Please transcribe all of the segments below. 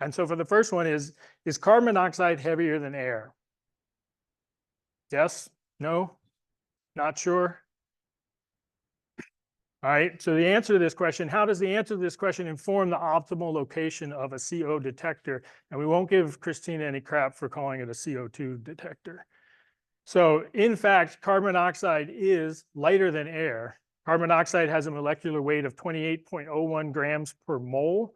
And so for the first one is carbon monoxide heavier than air? Yes? No? Not sure? All right, so the answer to this question, how does the answer to this question inform the optimal location of a CO detector? And we won't give Christina any crap for calling it a CO2 detector. So in fact, carbon monoxide is lighter than air. Carbon monoxide has a molecular weight of 28.01 grams per mole.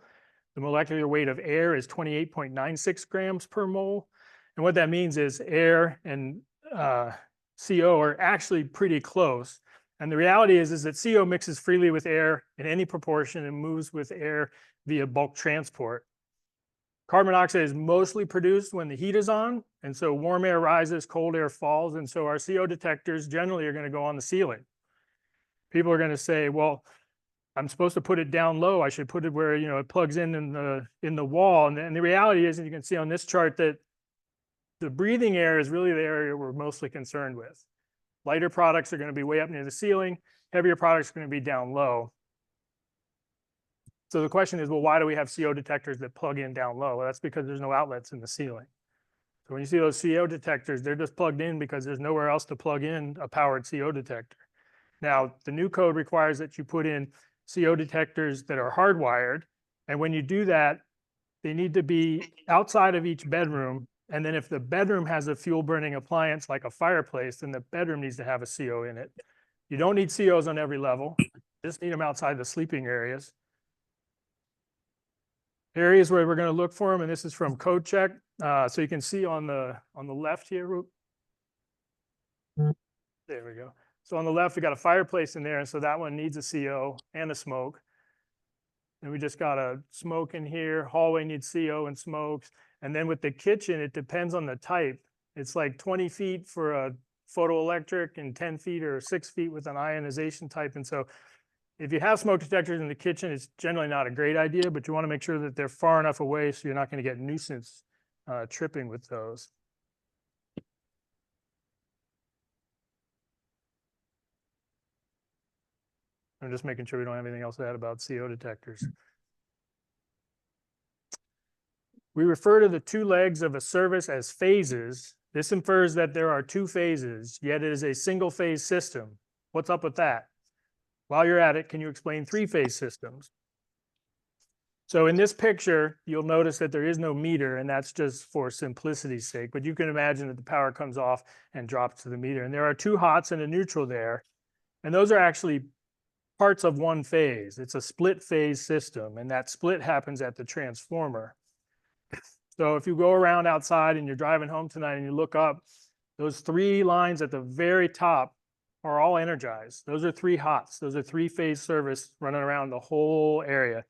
The molecular weight of air is 28.96 grams per mole. And what that means is air and CO are actually pretty close. And the reality is that CO mixes freely with air in any proportion and moves with air via bulk transport. Carbon monoxide is mostly produced when the heat is on, and so warm air rises, cold air falls, and so our CO detectors generally are going to go on the ceiling. People are going to say, well, I'm supposed to put it down low. I should put it where, you know, it plugs in the wall. And the reality is, and you can see on this chart, that the breathing air is really the area we're mostly concerned with. Lighter products are going to be way up near the ceiling. Heavier products are going to be down low. So the question is, well, why do we have CO detectors that plug in down low? Well, that's because there's no outlets in the ceiling. So when you see those CO detectors, they're just plugged in because there's nowhere else to plug in a powered CO detector. Now, the new code requires that you put in CO detectors that are hardwired. And when you do that, they need to be outside of each bedroom. And then if the bedroom has a fuel burning appliance like a fireplace, then the bedroom needs to have a CO in it. You don't need COs on every level. You just need them outside the sleeping areas. Areas where we're going to look for them, and this is from code check. So you can see on the left here. There we go. So on the left, we got a fireplace in there, and so that one needs a CO and a smoke. And we just got a smoke in here. Hallway needs CO and smokes. And then with the kitchen, it depends on the type. It's like 20 feet for a photoelectric and 10 feet or 6 feet with an ionization type. And so if you have smoke detectors in the kitchen, it's generally not a great idea, but you want to make sure that they're far enough away so you're not going to get nuisance tripping with those. I'm just making sure we don't have anything else to add about CO detectors. We refer to the two legs of a service as phases. This infers that there are two phases, yet it is a single phase system. What's up with that? While you're at it, can you explain three-phase systems? So in this picture, you'll notice that there is no meter, and that's just for simplicity's sake, but you can imagine that the power comes off and drops to the meter. And there are two hots and a neutral there, and those are actually parts of one phase. It's a split phase system, and that split happens at the transformer. So if you go around outside and you're driving home tonight and you look up, those three lines at the very top are all energized. Those are three hots. Those are three-phase service running around the whole area.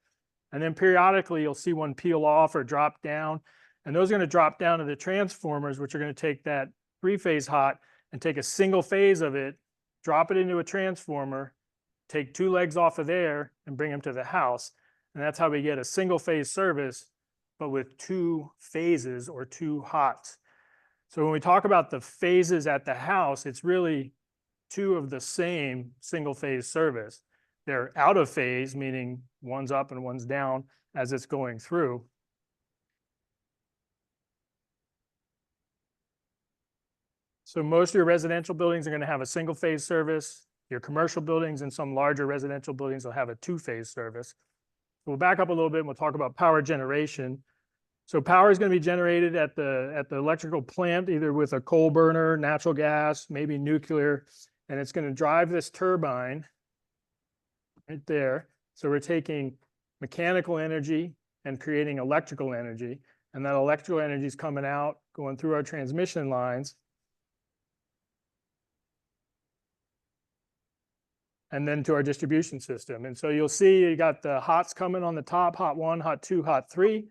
And then periodically, you'll see one peel off or drop down. And those are going to drop down to the transformers, which are going to take that three-phase hot and take a single phase of it, drop it into a transformer, take two legs off of there, and bring them to the house. And that's how we get a single-phase service, but with two phases or two hots. So when we talk about the phases at the house, it's really two of the same single-phase service. They're out of phase, meaning one's up and one's down as it's going through. So most of your residential buildings are going to have a single-phase service. Your commercial buildings and some larger residential buildings will have a two-phase service. So we'll back up a little bit and we'll talk about power generation. So power is going to be generated at the electrical plant, either with a coal burner, natural gas, maybe nuclear, and it's going to drive this turbine right there. So we're taking mechanical energy and creating electrical energy, and that electrical energy is coming out, going through our transmission lines, and then to our distribution system. And so you'll see you got the hots coming on the top, hot 1, hot 2, hot 3.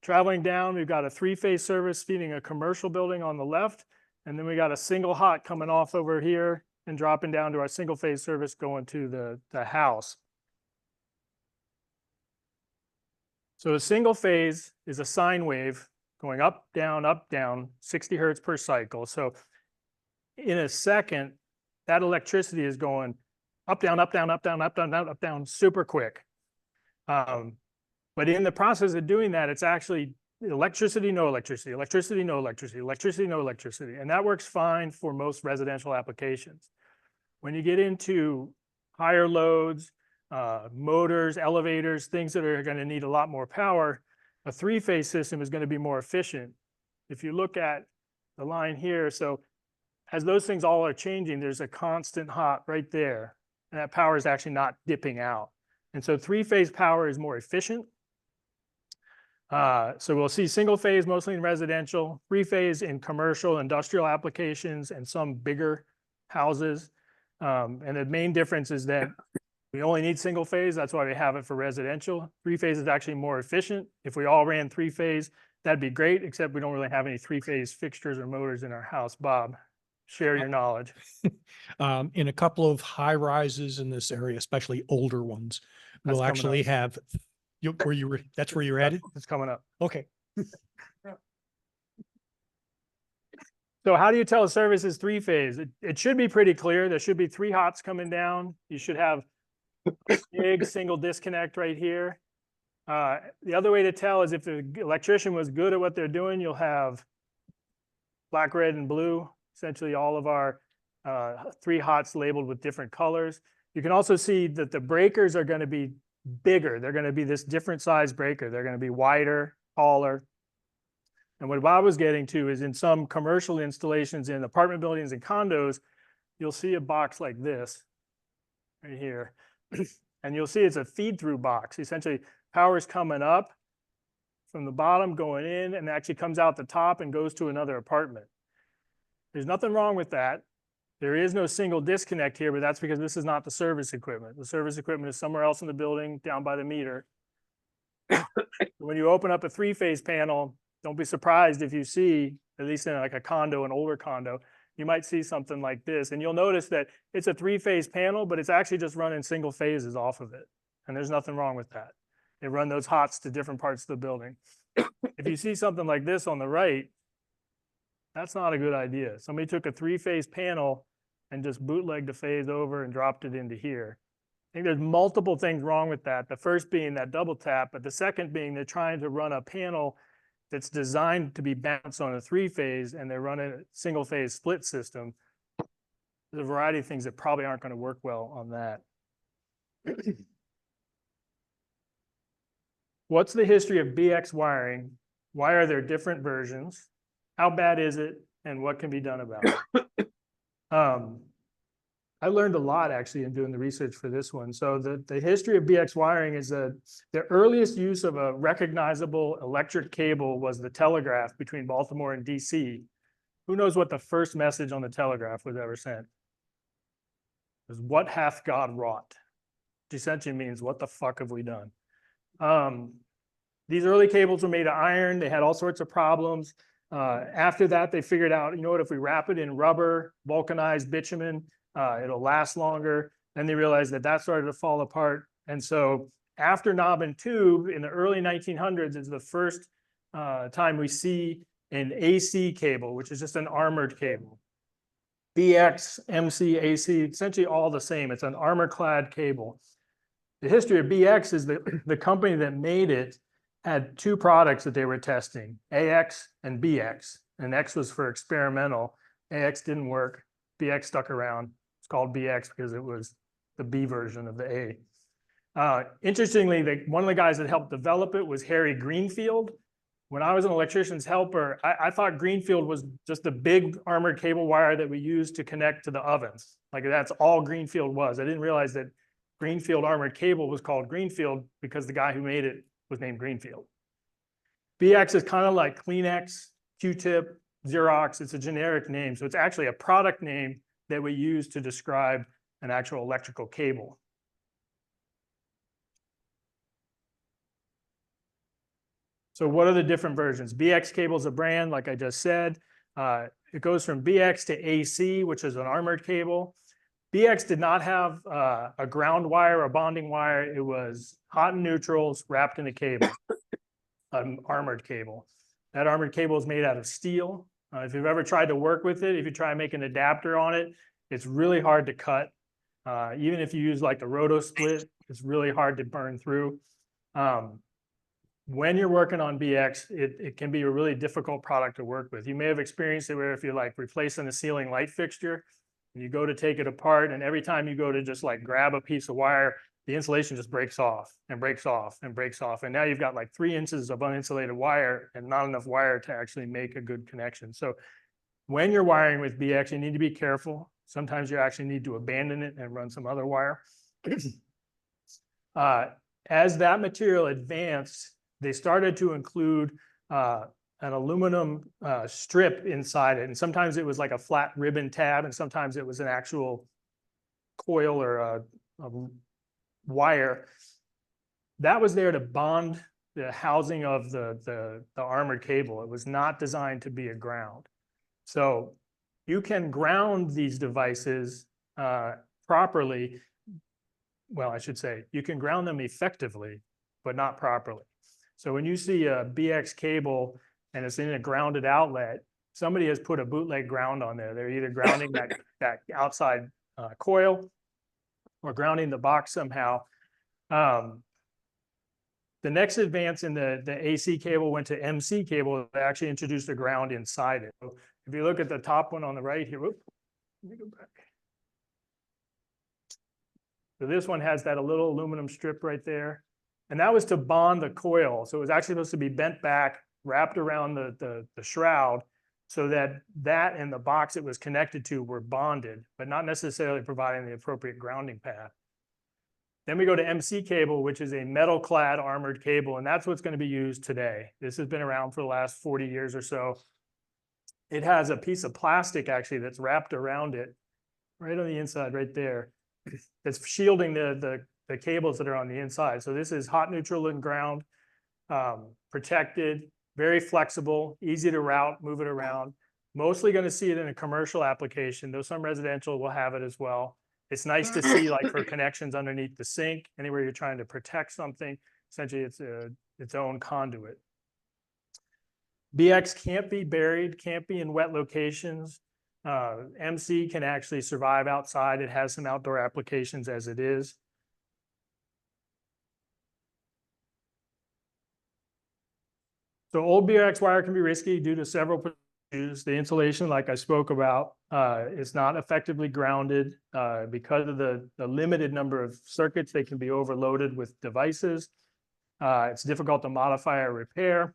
Traveling down, we've got a three-phase service feeding a commercial building on the left, and then we got a single hot coming off over here and dropping down to our single-phase service going to the house. So a single phase is a sine wave going up, down, 60 hertz per cycle. So in a second, that electricity is going up, down, up, down, up, down, up, down, up, down, super quick. But in the process of doing that, it's actually electricity, no electricity, electricity, no electricity, electricity, no electricity. And that works fine for most residential applications. When you get into higher loads, motors, elevators, things that are going to need a lot more power, a three-phase system is going to be more efficient. If you look at the line here, so as those things all are changing, there's a constant hot right there, and that power is actually not dipping out. And so three-phase power is more efficient. So we'll see single phase mostly in residential, three-phase in commercial, industrial applications, and some bigger houses. And the main difference is that we only need single phase. That's why we have it for residential. Three-phase is actually more efficient. If we all ran three-phase, that'd be great, except we don't really have any three-phase fixtures or motors in our house. Bob, share your knowledge. In a couple of high rises in this area, especially older ones, we'll actually have, that's where you're headed? It's coming up. Okay. So how do you tell a service is three-phase? It should be pretty clear. There should be three hots coming down. You should have a big single disconnect right here. The other way to tell is if the electrician was good at what they're doing, you'll have black, red, and blue, essentially all of our three hots labeled with different colors. You can also see that the breakers are going to be bigger. They're going to be this different size breaker. They're going to be wider, taller. And what Bob was getting to is in some commercial installations in apartment buildings and condos, you'll see a box like this right here. And you'll see it's a feed-through box. Essentially, power is coming up from the bottom, going in, and actually comes out the top and goes to another apartment. There's nothing wrong with that. There is no single disconnect here, but that's because this is not the service equipment. The service equipment is somewhere else in the building, down by the meter. When you open up a three-phase panel, don't be surprised if you see, at least in like a condo, an older condo, you might see something like this. And you'll notice that it's a three-phase panel, but it's actually just running single phases off of it. And there's nothing wrong with that. They run those hots to different parts of the building. If you see something like this on the right, that's not a good idea. Somebody took a three-phase panel and just bootlegged the phase over and dropped it into here. I think there's multiple things wrong with that. The first being that double tap, but the second being they're trying to run a panel that's designed to be bounced on a three-phase, and they're running a single-phase split system. There's a variety of things that probably aren't going to work well on that. What's the history of BX wiring? Why are there different versions? How bad is it? And what can be done about it? I learned a lot actually in doing the research for this one. So the history of BX wiring is that the earliest use of a recognizable electric cable was the telegraph between Baltimore and DC. Who knows what the first message on the telegraph was ever sent? It was, "What hath God wrought?" Which essentially means, what the fuck have we done? These early cables were made of iron. They had all sorts of problems. After that, they figured out, you know what, if we wrap it in rubber, vulcanized bitumen, it'll last longer. Then they realized that that started to fall apart. And so after knob and tube in the early 1900s is the first time we see an AC cable, which is just an armored cable. BX, MC, AC, essentially all the same. It's an armor-clad cable. The history of BX is that the company that made it had two products that they were testing, AX and BX. And X was for experimental. AX didn't work. BX stuck around. It's called BX because it was the B version of the A. Interestingly, one of the guys that helped develop it was Harry Greenfield. When I was an electrician's helper, I thought Greenfield was just a big armored cable wire that we used to connect to the ovens. Like that's all Greenfield was. I didn't realize that Greenfield armored cable was called Greenfield because the guy who made it was named Greenfield. BX is kind of like Kleenex, Q-tip, Xerox. It's a generic name. So it's actually a product name that we use to describe an actual electrical cable. So what are the different versions? BX cable is a brand, like I just said. It goes from BX to AC, which is an armored cable. BX did not have a ground wire, a bonding wire. It was hot and neutrals wrapped in a cable, an armored cable. That armored cable is made out of steel. If you've ever tried to work with it, if you try and make an adapter on it, it's really hard to cut. Even if you use like the roto split, it's really hard to burn through. when you're working on BX, it can be a really difficult product to work with. You may have experienced it where if you're like replacing a ceiling light fixture, and you go to take it apart, and every time you go to just like grab a piece of wire, the insulation just breaks off and breaks off and breaks off. And now you've got like 3 inches of uninsulated wire and not enough wire to actually make a good connection. So when you're wiring with BX, you need to be careful. Sometimes you actually need to abandon it and run some other wire. As that material advanced, they started to include an aluminum strip inside it. And sometimes it was like a flat ribbon tab, and sometimes it was an actual coil or a wire. That was there to bond the housing of the armored cable. It was not designed to be a ground. So you can ground these devices properly. Well, I should say, you can ground them effectively, but not properly. So when you see a BX cable and it's in a grounded outlet, somebody has put a bootleg ground on there. They're either grounding that outside coil or grounding the box somehow. The next advance in the AC cable went to MC cable. They actually introduced a ground inside it. So if you look at the top one on the right here, whoop, let me go back. So this one has that little aluminum strip right there. And that was to bond the coil. So it was actually supposed to be bent back, wrapped around the shroud, so that and the box it was connected to were bonded, but not necessarily providing the appropriate grounding path. Then we go to MC cable, which is a metal-clad armored cable, and that's what's going to be used today. This has been around for the last 40 years or so. It has a piece of plastic actually that's wrapped around it, right on the inside, right there. That's shielding the cables that are on the inside. So this is hot, neutral, and ground, protected, very flexible, easy to route, move it around. Mostly going to see it in a commercial application, though some residential will have it as well. It's nice to see like for connections underneath the sink, anywhere you're trying to protect something. Essentially, it's its own conduit. BX can't be buried, can't be in wet locations. MC can actually survive outside. It has some outdoor applications as it is. So old BX wire can be risky due to several issues. The insulation, like I spoke about, is not effectively grounded because of the limited number of circuits. They can be overloaded with devices. It's difficult to modify or repair.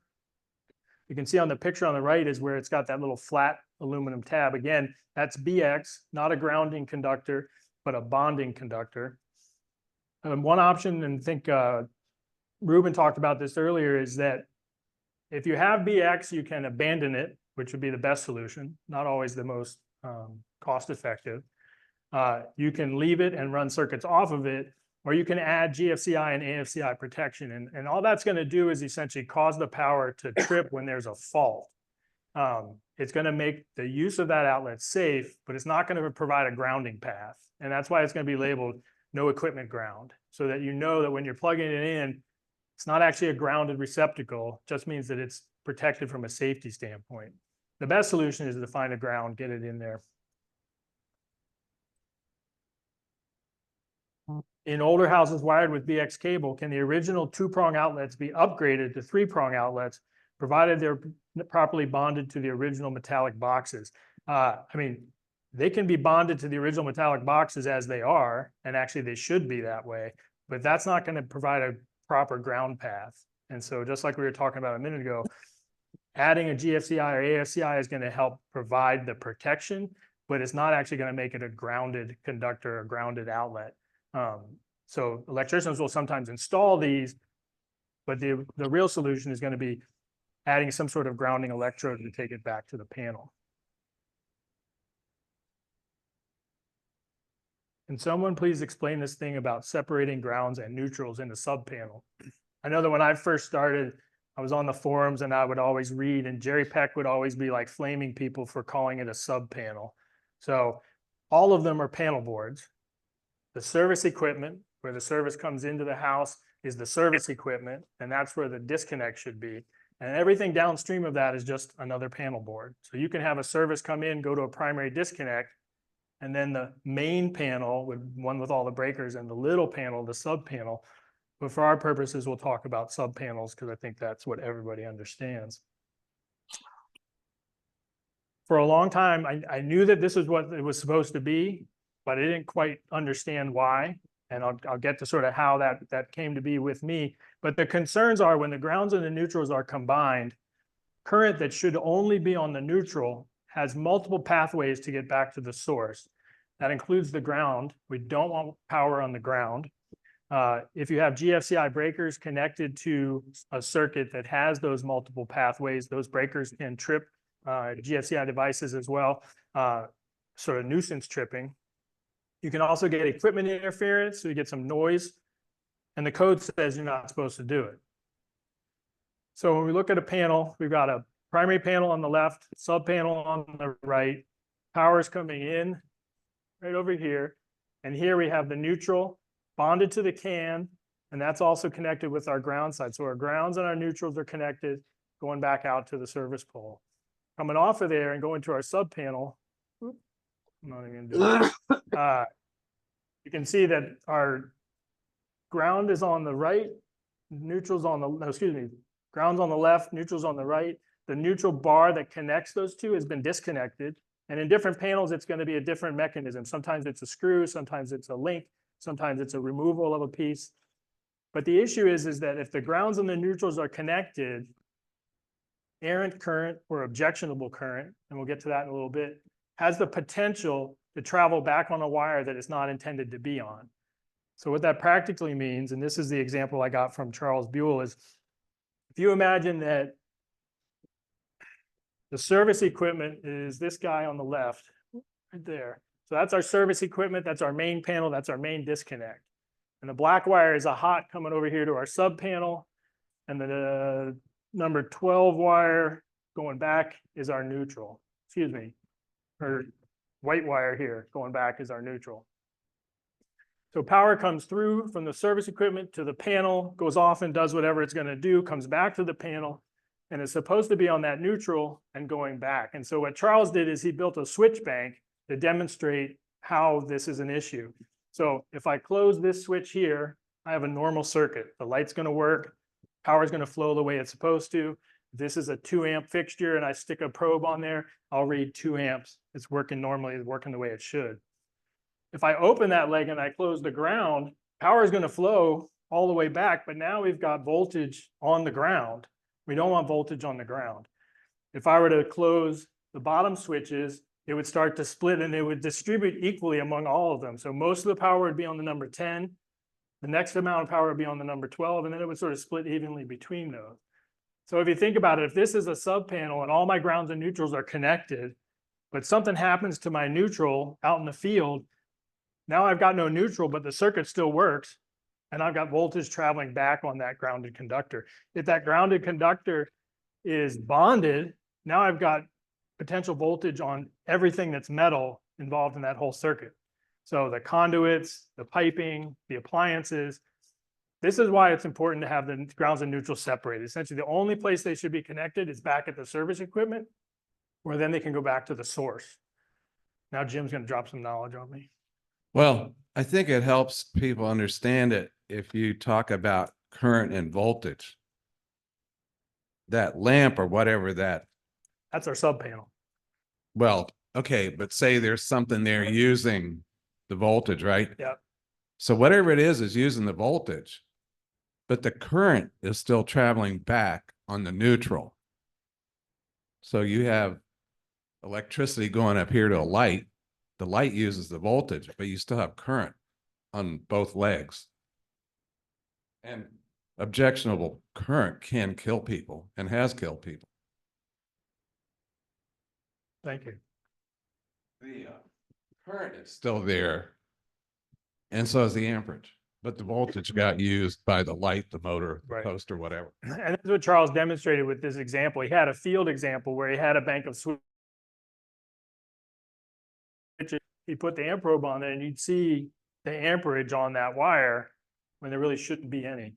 You can see on the picture on the right is where it's got that little flat aluminum tab. Again, that's BX, not a grounding conductor, but a bonding conductor. One option, and I think Ruben talked about this earlier, is that if you have BX, you can abandon it, which would be the best solution, not always the most cost effective. You can leave it and run circuits off of it, or you can add GFCI and AFCI protection. And all that's going to do is essentially cause the power to trip when there's a fault. It's going to make the use of that outlet safe, but it's not going to provide a grounding path. And that's why it's going to be labeled no equipment ground, so that you know that when you're plugging it in, it's not actually a grounded receptacle, just means that it's protected from a safety standpoint. The best solution is to find a ground, get it in there. In older houses wired with BX cable, can the original 2-prong outlets be upgraded to 3-prong outlets, provided they're properly bonded to the original metallic boxes? I mean, they can be bonded to the original metallic boxes as they are, and actually they should be that way, but that's not going to provide a proper ground path. And so just like we were talking about a minute ago, adding a GFCI or AFCI is going to help provide the protection, but it's not actually going to make it a grounded conductor or grounded outlet. So electricians will sometimes install these, but the real solution is going to be adding some sort of grounding electrode to take it back to the panel. Can someone please explain this thing about separating grounds and neutrals in the sub panel? I know that when I first started, I was on the forums and I would always read, and Jerry Peck would always be like flaming people for calling it a sub panel. So all of them are panel boards. The service equipment, where the service comes into the house, is the service equipment, and that's where the disconnect should be. And everything downstream of that is just another panel board. So you can have a service come in, go to a primary disconnect, and then the main panel, one with all the breakers, and the little panel, the sub panel, But for our purposes, we'll talk about subpanels because I think that's what everybody understands. For a long time, I knew that this is what it was supposed to be, but I didn't quite understand why. And I'll get to sort of how that came to be with me. But the concerns are when the grounds and the neutrals are combined, current that should only be on the neutral has multiple pathways to get back to the source. That includes the ground. We don't want power on the ground. If you have GFCI breakers connected to a circuit that has those multiple pathways, those breakers can trip GFCI devices as well, sort of nuisance tripping. You can also get equipment interference, so you get some noise, and the code says you're not supposed to do it. So when we look at a panel, we've got a primary panel on the left, sub panel on the right, power is coming in right over here, and here we have the neutral bonded to the can, and that's also connected with our ground side. So our grounds and our neutrals are connected, going back out to the service pole. Coming off of there and going to our sub panel, I'm not even gonna do it. You can see that our ground is on the right, neutrals on the, no, excuse me, ground's on the left, neutral's on the right. The neutral bar that connects those two has been disconnected. And in different panels, it's going to be a different mechanism. Sometimes it's a screw, sometimes it's a link, sometimes it's a removal of a piece. But the issue is that if the grounds and the neutrals are connected, errant current or objectionable current, and we'll get to that in a little bit, has the potential to travel back on a wire that it's not intended to be on. So what that practically means, and this is the example I got from Charles Beal, is if you imagine that the service equipment is this guy on the left, right there. So that's our service equipment, that's our main panel, that's our main disconnect. And the black wire is a hot coming over here to our sub panel, and the number 12 wire going back is our neutral. Excuse me, or white wire here going back is our neutral. So power comes through from the service equipment to the panel, goes off and does whatever it's going to do, comes back to the panel, and it's supposed to be on that neutral and going back. And so what Charles did is he built a switch bank to demonstrate how this is an issue. So if I close this switch here, I have a normal circuit. The light's going to work, power is going to flow the way it's supposed to. This is a 2 amp fixture and I stick a probe on there, I'll read 2 amps. It's working normally, it's working the way it should. If I open that leg and I close the ground, power is going to flow all the way back, but now we've got voltage on the ground. We don't want voltage on the ground. If I were to close the bottom switches, it would start to split and it would distribute equally among all of them. So most of the power would be on the number 10. The next amount of power would be on the number 12, and then it would sort of split evenly between those. So if you think about it, if this is a sub panel and all my grounds and neutrals are connected, but something happens to my neutral out in the field, now I've got no neutral, but the circuit still works, and I've got voltage traveling back on that grounded conductor. If that grounded conductor is bonded, now I've got potential voltage on everything that's metal involved in that whole circuit. So the conduits, the piping, the appliances. This is why it's important to have the grounds and neutrals separated. Essentially, the only place they should be connected is back at the service equipment, where then they can go back to the source. Now Jim's going to drop some knowledge on me. Well, I think it helps people understand it if you talk about current and voltage. That lamp or whatever That's our sub panel. well, okay, but say there's something there using the voltage, right? Yeah. So whatever it is using the voltage, but the current is still traveling back on the neutral. So you have electricity going up here to a light. The light uses the voltage, but you still have current on both legs. And objectionable current can kill people and has killed people. Thank you. The current is still there, and so is the amperage, but the voltage got used by the light, the motor, the post, or whatever. And that's what Charles demonstrated with this example. He had a field example where he had a bank of switches. He put the amp probe on there, and you'd see the amperage on that wire when there really shouldn't be any.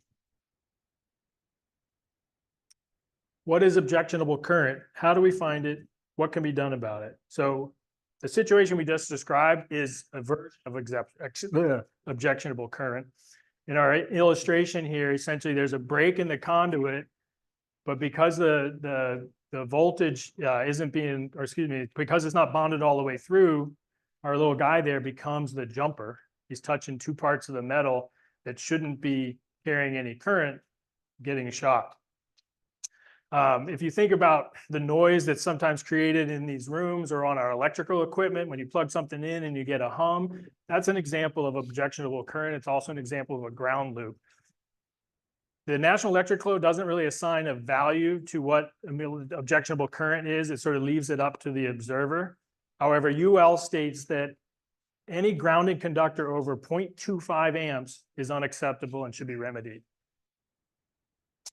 What is objectionable current? How do we find it? What can be done about it? So the situation we just described is a version of objectionable current. In our illustration here, essentially there's a break in the conduit, but because the voltage isn't being, or excuse me, because it's not bonded all the way through, our little guy there becomes the jumper. He's touching two parts of the metal that shouldn't be carrying any current, getting shocked. If you think about the noise that's sometimes created in these rooms or on our electrical equipment, when you plug something in and you get a hum, that's an example of objectionable current. It's also an example of a ground loop. The National Electric Code doesn't really assign a value to what objectionable current is. It sort of leaves it up to the observer. However, UL states that any grounding conductor over 0.25 amps is unacceptable and should be remedied.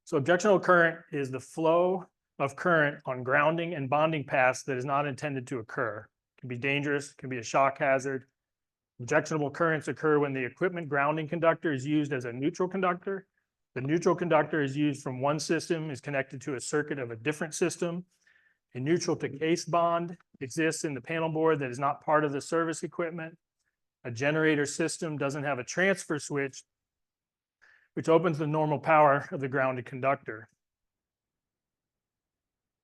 So objectionable current is the flow of current on grounding and bonding paths that is not intended to occur. It can be dangerous, can be a shock hazard. Objectionable currents occur when the equipment grounding conductor is used as a neutral conductor. The neutral conductor is used from one system, is connected to a circuit of a different system. A neutral to case bond exists in the panel board that is not part of the service equipment. A generator system doesn't have a transfer switch, which opens the normal power of the grounded conductor.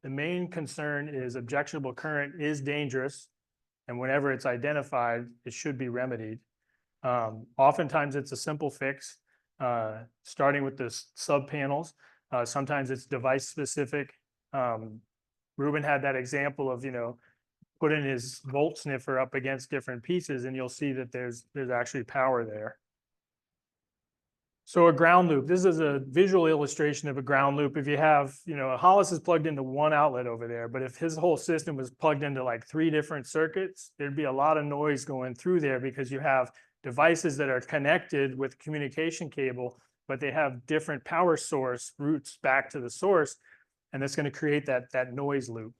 The main concern is objectionable current is dangerous, and whenever it's identified, it should be remedied. Oftentimes it's a simple fix, starting with the sub panels. Sometimes it's device specific. Ruben had that example of, putting his volt sniffer up against different pieces, and you'll see that there's actually power there. So a ground loop, this is a visual illustration of a ground loop. If you have, Hollis is plugged into one outlet over there, but if his whole system was plugged into like 3 different circuits, there'd be a lot of noise going through there because you have devices that are connected with communication cable, but they have different power source routes back to the source, and that's going to create that noise loop.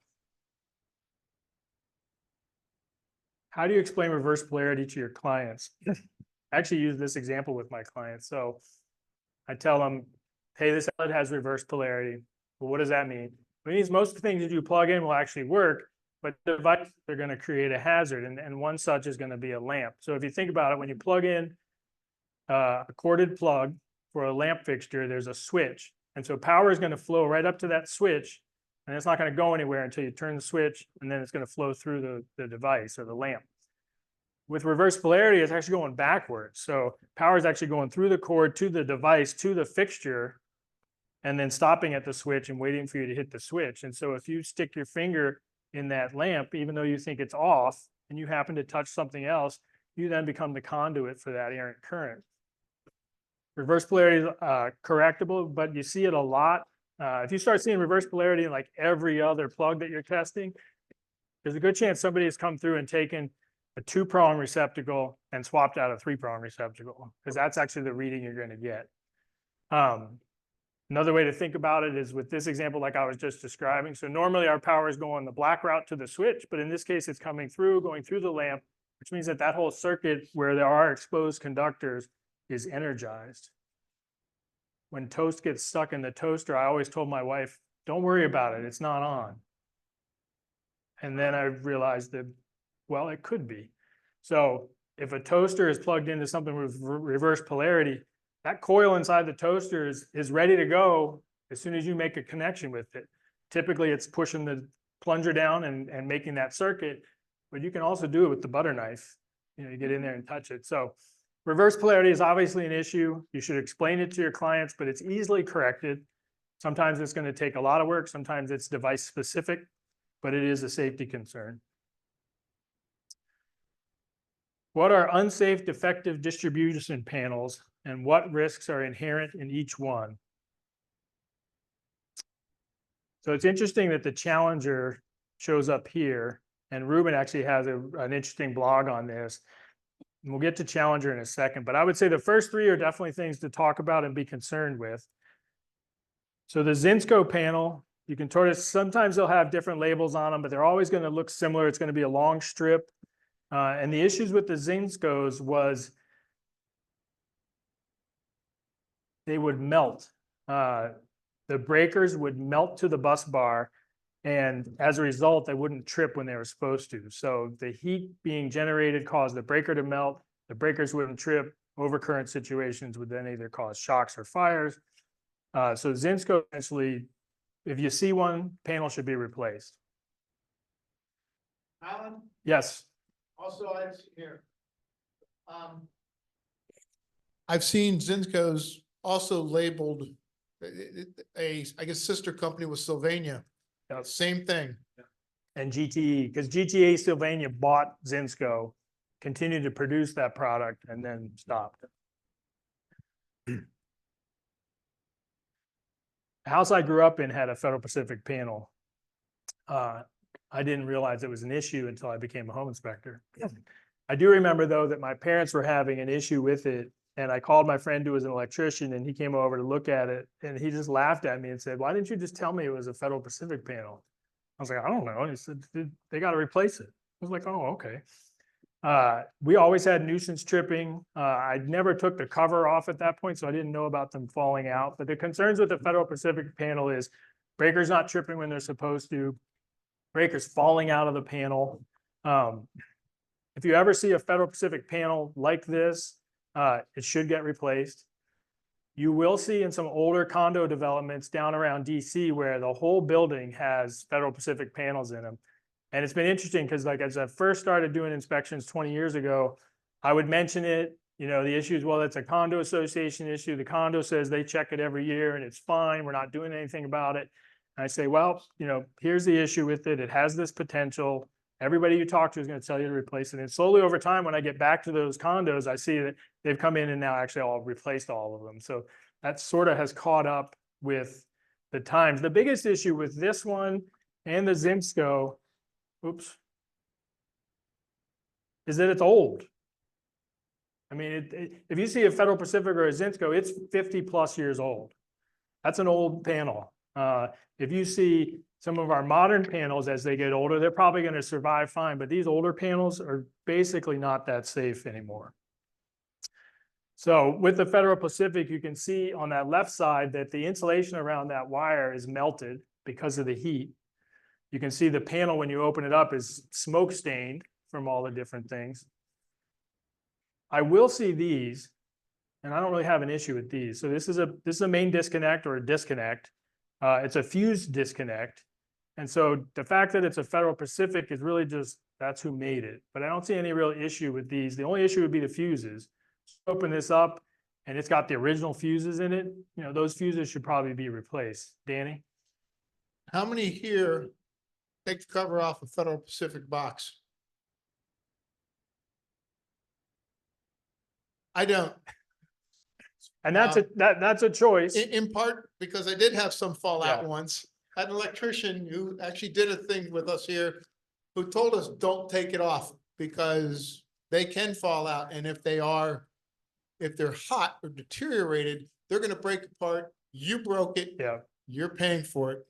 How do you explain reverse polarity to your clients? I actually use this example with my clients. So I tell them, hey, this outlet has reverse polarity. Well, what does that mean? It means most of the things that you plug in will actually work, but the devices are going to create a hazard, and one such is going to be a lamp. So if you think about it, when you plug in a corded plug for a lamp fixture, there's a switch. And so power is going to flow right up to that switch, and it's not going to go anywhere until you turn the switch, and then it's going to flow through the device or the lamp. With reverse polarity, it's actually going backwards. So power is actually going through the cord to the device, to the fixture, and then stopping at the switch and waiting for you to hit the switch. And so if you stick your finger in that lamp, even though you think it's off, and you happen to touch something else, you then become the conduit for that errant current. Reverse polarity is correctable, but you see it a lot. If you start seeing reverse polarity in like every other plug that you're testing, there's a good chance somebody has come through and taken a 2-prong receptacle and swapped out a 3-prong receptacle, because that's actually the reading you're going to get. Another way to think about it is with this example, like I was just describing. So normally our power is going the black route to the switch, but in this case, it's going through the lamp, which means that that whole circuit where there are exposed conductors is energized. When toast gets stuck in the toaster, I always told my wife, don't worry about it, it's not on. And then I realized that, well, it could be. So if a toaster is plugged into something with reverse polarity, that coil inside the toaster is ready to go as soon as you make a connection with it. Typically, it's pushing the plunger down and making that circuit, but you can also do it with the butter knife. You get in there and touch it. So reverse polarity is obviously an issue. You should explain it to your clients, but it's easily corrected. Sometimes it's going to take a lot of work. Sometimes it's device specific, but it is a safety concern. What are unsafe defective distribution panels, and what risks are inherent in each one? So it's interesting that the Challenger shows up here, and Ruben actually has an interesting blog on this. And we'll get to Challenger in a second, but I would say the first 3 are definitely things to talk about and be concerned with. So the Zinsco panel, you can sometimes they'll have different labels on them, but they're always going to look similar. It's going to be a long strip. And the issues with the Zinscos was they would melt. The breakers would melt to the bus bar, and as a result, they wouldn't trip when they were supposed to. So the heat being generated caused the breaker to melt. The breakers wouldn't trip. overcurrent situations would then either cause shocks or fires. So Zinsco essentially, if you see one, panel should be replaced. Alan, Yes, also I see here. I've seen Zinsco's also labeled I guess sister company with Sylvania. yes. Same thing. And GTE, because GTA Sylvania bought Zinsco, continued to produce that product and then stopped. The house I grew up in had a Federal Pacific panel. I didn't realize it was an issue until I became a home inspector. I do remember though that my parents were having an issue with it, and I called my friend who was an electrician and he came over to look at it and he just laughed at me and said, "Why didn't you just tell me it was a Federal Pacific panel?" I was like, "I don't know." And he said, "They got to replace it." I was like, "Oh, okay." We always had nuisance tripping. I never took the cover off at that point, so I didn't know about them falling out. But the concerns with the Federal Pacific panel is breakers not tripping when they're supposed to, breakers falling out of the panel. If you ever see a Federal Pacific panel like this, it should get replaced. You will see in some older condo developments down around DC where the whole building has Federal Pacific panels in them. And it's been interesting because like as I first started doing inspections 20 years ago, I would mention it, you know, the issue is, well, it's a condo association issue. The condo says they check it every year and it's fine. We're not doing anything about it. And I say, well, you know, here's the issue with it. It has this potential. Everybody you talk to is going to tell you to replace it. And slowly over time, when I get back to those condos, I see that they've come in and now actually all replaced all of them. So that sort of has caught up with the times. The biggest issue with this one and the Zinsco, oops, is that it's old. I mean, if you see a Federal Pacific or a Zinsco, it's 50 plus years old. That's an old panel. If you see some of our modern panels as they get older, they're probably going to survive fine, but these older panels are basically not that safe anymore. So with the Federal Pacific, you can see on that left side that the insulation around that wire is melted because of the heat. You can see the panel when you open it up is smoke stained from all the different things. I will see these, and I don't really have an issue with these. So this is a main disconnect or a disconnect. It's a fuse disconnect. And so the fact that it's a Federal Pacific is really just, that's who made it. But I don't see any real issue with these. The only issue would be the fuses. Open this up and it's got the original fuses in it. You know, those fuses should probably be replaced. Danny? How many here take the cover off a Federal Pacific box? I don't. And that's a choice. In part because I did have some fallout Yeah. once. I had an electrician who actually did a thing with us here who told us, don't take it off because they can fall out. And if they're hot or deteriorated, they're going to break apart. You broke it. Yeah. You're paying for it.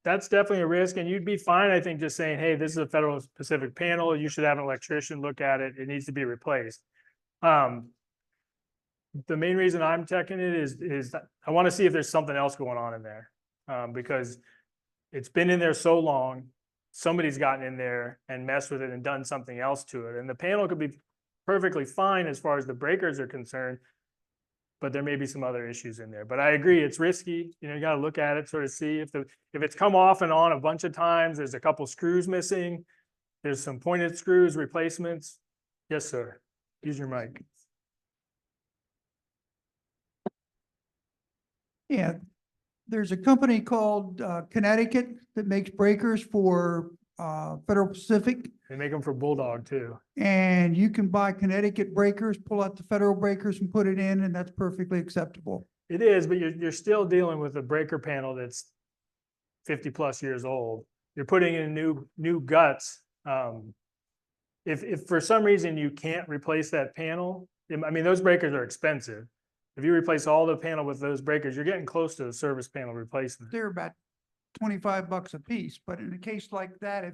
That's definitely a risk, and you'd be fine, I think, just saying, hey, this is a Federal Pacific panel. You should have an electrician look at it. It needs to be replaced. The main reason I'm checking it is that I want to see if there's something else going on in there, because it's been in there so long. Somebody's gotten in there and messed with it and done something else to it. And the panel could be perfectly fine as far as the breakers are concerned, but there may be some other issues in there. But I agree, it's risky. You know, you got to look at it, sort of see if it's come off and on a bunch of times. There's a couple screws missing. There's some pointed screws, replacements. Yes, sir. Use your mic. Yeah, there's a company called Connecticut that makes breakers for Federal Pacific. They make them for Bulldog too. And you can buy Connecticut breakers, pull out the Federal breakers and put it in, and that's perfectly acceptable. It is, but you're still dealing with a breaker panel that's 50 plus years old. You're putting in new guts. If for some reason you can't replace that panel, I mean, those breakers are expensive. If you replace all the panel with those breakers, you're getting close to a service panel replacement. They're about $25 a piece, but in a case like that, if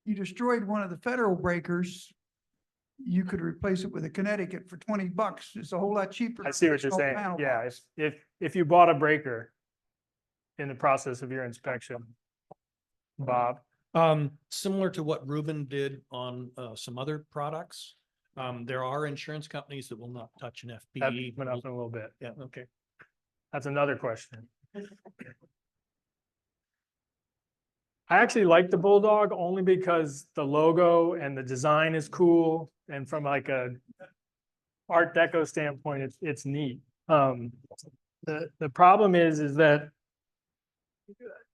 you destroyed one of the Federal breakers, you could replace it with a Connecticut for $20. It's a whole lot cheaper. I see what you're to saying. panel Yeah, box. if you bought a breaker in the process of your inspection, Bob, Similar to what Ruben did on some other products. There are insurance companies that will not touch an That's FPE. coming up in a little bit. Yeah, okay. That's another question. I actually like the Bulldog only because the logo and the design is cool. And from like a Art Deco standpoint, it's neat. The problem is that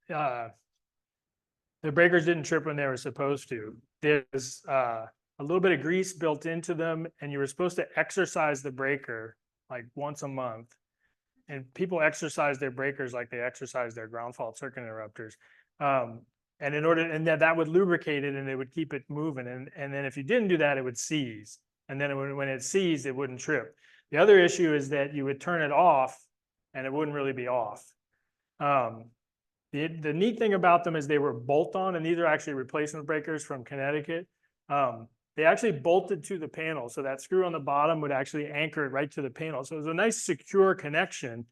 the breakers didn't trip when they were supposed to. There's a little bit of grease built into them, and you were supposed to exercise the breaker like once a month. And people exercise their breakers like they exercise their ground fault circuit interrupters. And in order, and that would lubricate it and it would keep it moving. And then if you didn't do that, it would seize. And then when it seized, it wouldn't trip. The other issue is that you would turn it off and it wouldn't really be off. The neat thing about them is they were bolt-on, and these are actually replacement breakers from Connecticut. They actually bolted to the panel, so that screw on the bottom would actually anchor it right to the panel. So it was a nice secure connection.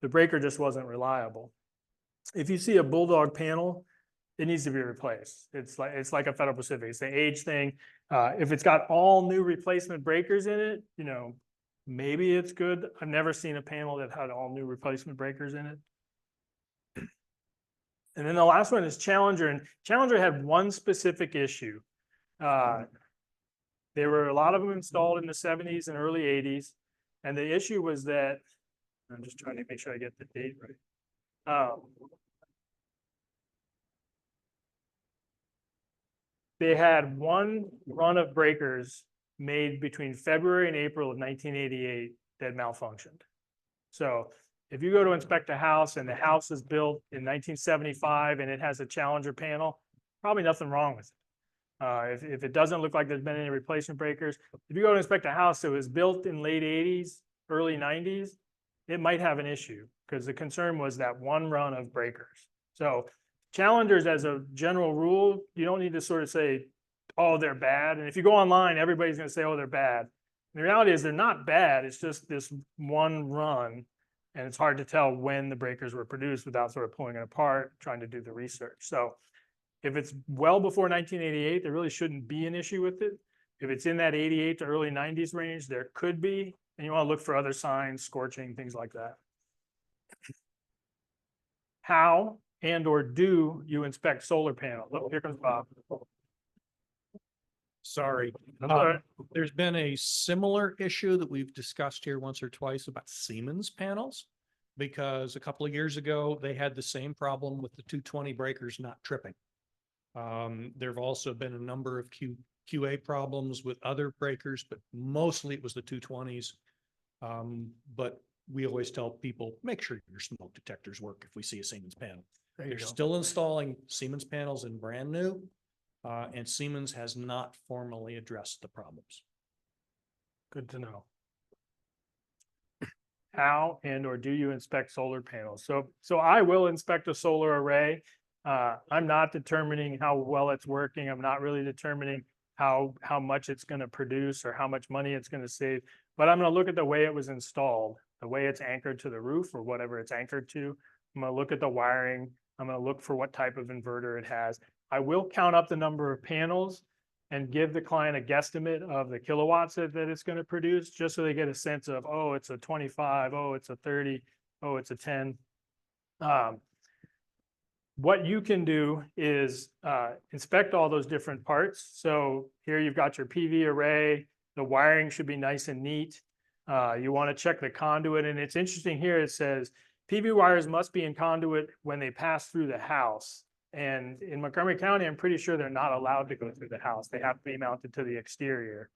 The breaker just wasn't reliable. If you see a Bulldog panel, it needs to be replaced. It's like a Federal Pacific. It's the age thing. If it's got all new replacement breakers in it, you know, maybe it's good. I've never seen a panel that had all new replacement breakers in it. And then the last one is Challenger, and Challenger had one specific issue. There were a lot of them installed in the 70s and early 80s. And the issue was that, I'm just trying to make sure I get the date right. They had one run of breakers made between February and April of 1988 that malfunctioned. So if you go to inspect a house and the house is built in 1975 and it has a Challenger panel, probably nothing wrong with it. If it doesn't look like there's been any replacement breakers, if you go to inspect a house that was built in late 80s, early 90s, it might have an issue because the concern was that one run of breakers. So Challengers, as a general rule, you don't need to sort of say, oh, they're bad. And if you go online, everybody's going to say, oh, they're bad. And the reality is they're not bad. It's just this one run. And it's hard to tell when the breakers were produced without sort of pulling it apart, trying to do the research. So if it's well before 1988, there really shouldn't be an issue with it. If it's in that 88 to early 90s range, there could be. And you want to look for other signs, scorching, things like that. How and or do you inspect solar panels? Oh, here comes Bob. Sorry. I'm sorry. There's been a similar issue that we've discussed here once or twice about Siemens panels. Because a couple of years ago, they had the same problem with the 220 breakers not tripping. There have also been a number of QA problems with other breakers, but mostly it was the 220s. But we always tell people, make sure your smoke detectors work if we see a Siemens panel. They're still installing Siemens panels in brand new, and Siemens has not formally addressed the problems. Good to know. How and or do you inspect solar panels? So I will inspect a solar array. I'm not determining how well it's working. I'm not really determining how much it's going to produce or how much money it's going to save. But I'm going to look at the way it was installed, the way it's anchored to the roof or whatever it's anchored to. I'm going to look at the wiring. I'm going to look for what type of inverter it has. I will count up the number of panels and give the client a guesstimate of the kilowatts that it's going to produce, just so they get a sense of, oh, it's a 25, oh, it's a 30, oh, it's a 10. What you can do is inspect all those different parts. So here you've got your PV array. The wiring should be nice and neat. You want to check the conduit. And it's interesting here, it says PV wires must be in conduit when they pass through the house. And in Montgomery County, I'm pretty sure they're not allowed to go through the house. They have to be mounted to the exterior.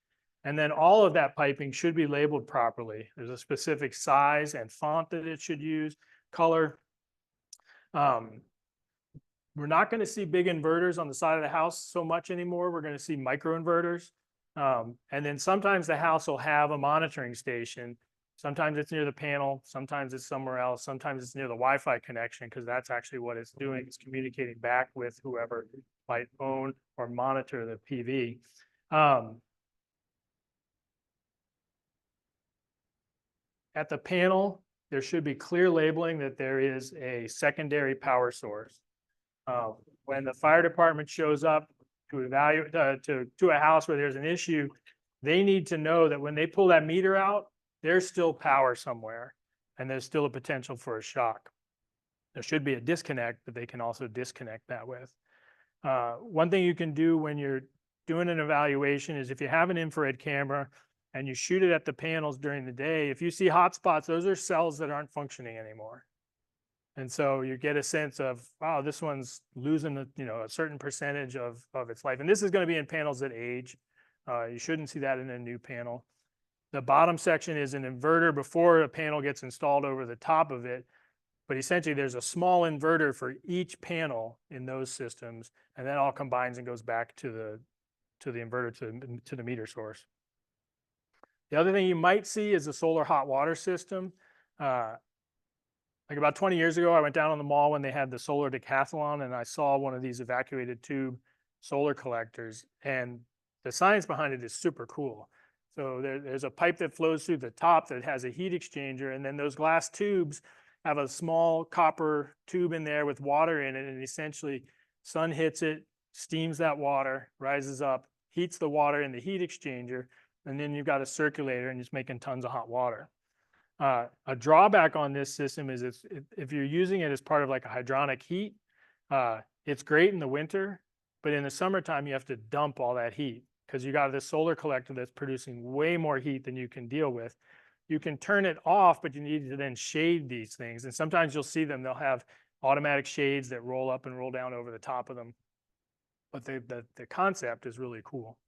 And then all of that piping should be labeled properly. There's a specific size and font that it should use, color. We're not going to see big inverters on the side of the house so much anymore. We're going to see micro inverters. And then sometimes the house will have a monitoring station. Sometimes it's near the panel, sometimes it's somewhere else, sometimes it's near the Wi-Fi connection, because that's actually what it's doing. It's communicating back with whoever might own or monitor the PV. At the panel, there should be clear labeling that there is a secondary power source. When the fire department shows up to evaluate to a house where there's an issue, they need to know that when they pull that meter out, there's still power somewhere and there's still a potential for a shock. There should be a disconnect, but they can also disconnect that with. One thing you can do when you're doing an evaluation is if you have an infrared camera and you shoot it at the panels during the day, if you see hot spots, those are cells that aren't functioning anymore. And so you get a sense of, wow, this one's losing a certain percentage of its life. And this is going to be in panels that age. You shouldn't see that in a new panel. The bottom section is an inverter before a panel gets installed over the top of it. But essentially, there's a small inverter for each panel in those systems, and that all combines and goes back to the inverter to the meter source. The other thing you might see is a solar hot water system. Like about 20 years ago, I went down on the mall when they had the solar decathlon, and I saw one of these evacuated tube solar collectors, and the science behind it is super cool. So there's a pipe that flows through the top that has a heat exchanger, and then those glass tubes have a small copper tube in there with water in it, and essentially sun hits it, steams that water, rises up, heats the water in the heat exchanger, and then you've got a circulator and it's making tons of hot water. A drawback on this system is if you're using it as part of like a hydronic heat, it's great in the winter, but in the summertime you have to dump all that heat because you got this solar collector that's producing way more heat than you can deal with. You can turn it off, but you need to then shade these things. And sometimes you'll see them, they'll have automatic shades that roll up and roll down over the top of them. But the concept is really cool.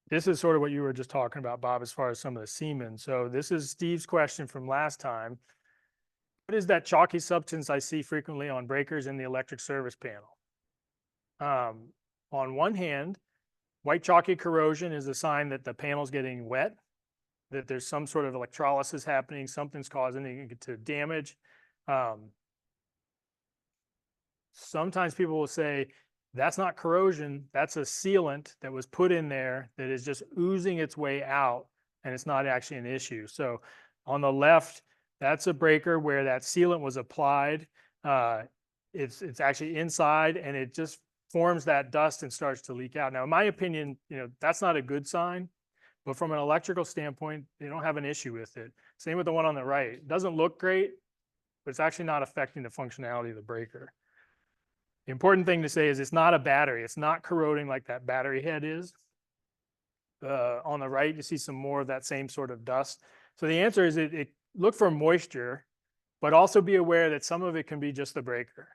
This is sort of what you were just talking about, Bob, as far as some of the Siemens. So this is Steve's question from last time. What is that chalky substance I see frequently on breakers in the electric service panel? On one hand, white chalky corrosion is a sign that the panel's getting wet, that there's some sort of electrolysis happening, something's causing it to damage. Sometimes people will say, that's not corrosion, that's a sealant that was put in there that is just oozing its way out, and it's not actually an issue. So on the left, that's a breaker where that sealant was applied. It's actually inside, and it just forms that dust and starts to leak out. Now, in my opinion, that's not a good sign. But from an electrical standpoint, they don't have an issue with it. Same with the one on the right. It doesn't look great, but it's actually not affecting the functionality of the breaker. The important thing to say is it's not a battery. It's not corroding like that battery head is. On the right, you see some more of that same sort of dust. So the answer is look for moisture, but also be aware that some of it can be just the breaker.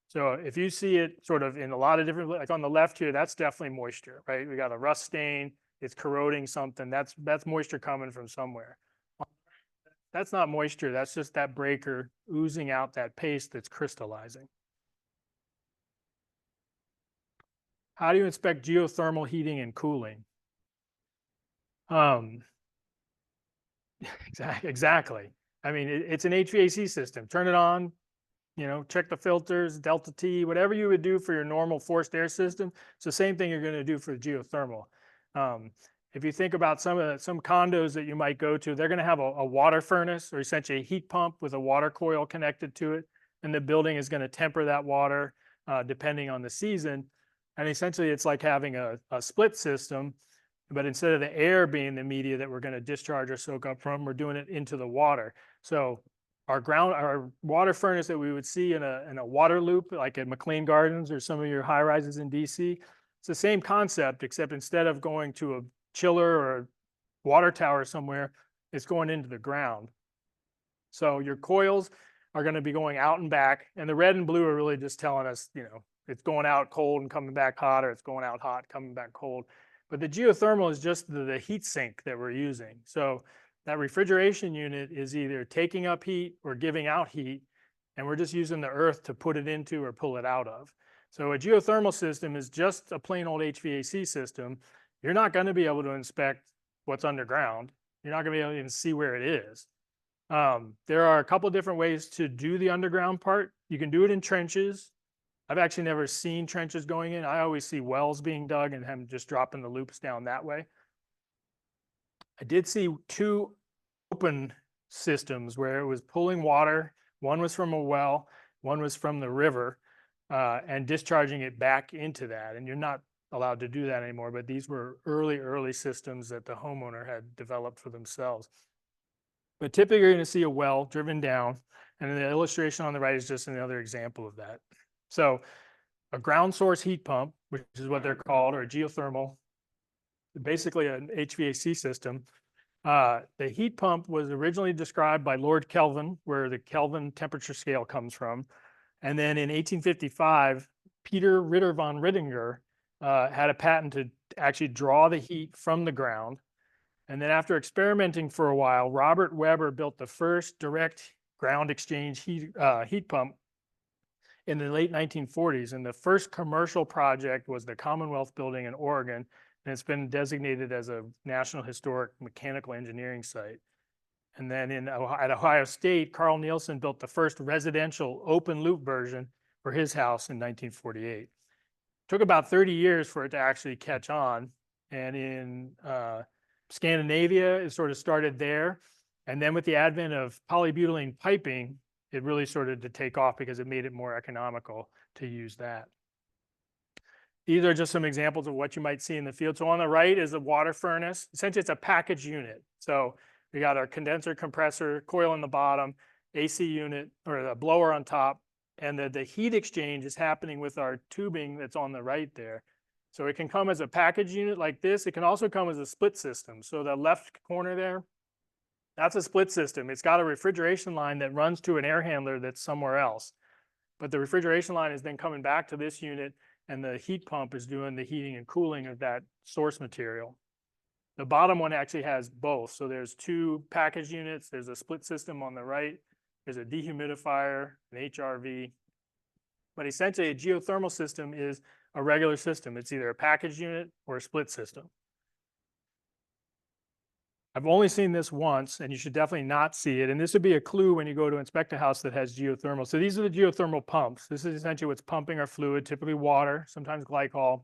So if you see it sort of in a lot of different, like on the left here, that's definitely moisture, right? We got a rust stain. It's corroding something. That's moisture coming from somewhere. That's not moisture. That's just that breaker oozing out that paste that's crystallizing. How do you inspect geothermal heating and cooling? Exactly. I mean, it's an HVAC system. Turn it on, check the filters, delta T, whatever you would do for your normal forced air system. It's the same thing you're going to do for geothermal. If you think about some condos that you might go to, they're going to have a water furnace or essentially a heat pump with a water coil connected to it. And the building is going to temper that water depending on the season. And essentially it's like having a split system, but instead of the air being the media that we're going to discharge or soak up from, we're doing it into the water. So our water furnace that we would see in a water loop, like at McLean Gardens or some of your high rises in DC, it's the same concept, except instead of going to a chiller or a water tower somewhere, it's going into the ground. So your coils are going to be going out and back, and the red and blue are really just telling us, it's going out cold and coming back hot, or it's going out hot, coming back cold. But the geothermal is just the heat sink that we're using. So that refrigeration unit is either taking up heat or giving out heat, and we're just using the earth to put it into or pull it out of. So a geothermal system is just a plain old HVAC system. You're not going to be able to inspect what's underground. You're not going to be able to even see where it is. There are a couple of different ways to do the underground part. You can do it in trenches. I've actually never seen trenches going in. I always see wells being dug and them just dropping the loops down that way. I did see 2 open systems where it was pulling water. One was from a well, one was from the river, and discharging it back into that. And you're not allowed to do that anymore, but these were early systems that the homeowner had developed for themselves. But typically you're going to see a well driven down, and the illustration on the right is just another example of that. So a ground source heat pump, which is what they're called, or a geothermal, basically an HVAC system. The heat pump was originally described by Lord Kelvin, where the Kelvin temperature scale comes from. And then in 1855, Peter Ritter von Rittinger had a patent to actually draw the heat from the ground. And then after experimenting for a while, Robert Weber built the first direct ground exchange heat pump in the late 1940s. And the first commercial project was the Commonwealth Building in Oregon. And it's been designated as a National Historic Mechanical Engineering Site. And then at Ohio State, Carl Nielsen built the first residential open loop version for his house in 1948. Took about 30 years for it to actually catch on. And in Scandinavia, it sort of started there. And then with the advent of polybutylene piping, it really started to take off because it made it more economical to use that. These are just some examples of what you might see in the field. So on the right is the water furnace. Essentially, it's a package unit. So we got our condenser, compressor, coil in the bottom, AC unit, or the blower on top, and the heat exchange is happening with our tubing that's on the right there. So it can come as a package unit like this. It can also come as a split system. So the left corner there, that's a split system. It's got a refrigeration line that runs to an air handler that's somewhere else. But the refrigeration line is then coming back to this unit, and the heat pump is doing the heating and cooling of that source material. The bottom one actually has both. So there's two package units. There's a split system on the right. There's a dehumidifier, an HRV. But essentially a geothermal system is a regular system. It's either a package unit or a split system. I've only seen this once, and you should definitely not see it. And this would be a clue when you go to inspect a house that has geothermal. So these are the geothermal pumps. This is essentially what's pumping our fluid, typically water, sometimes glycol.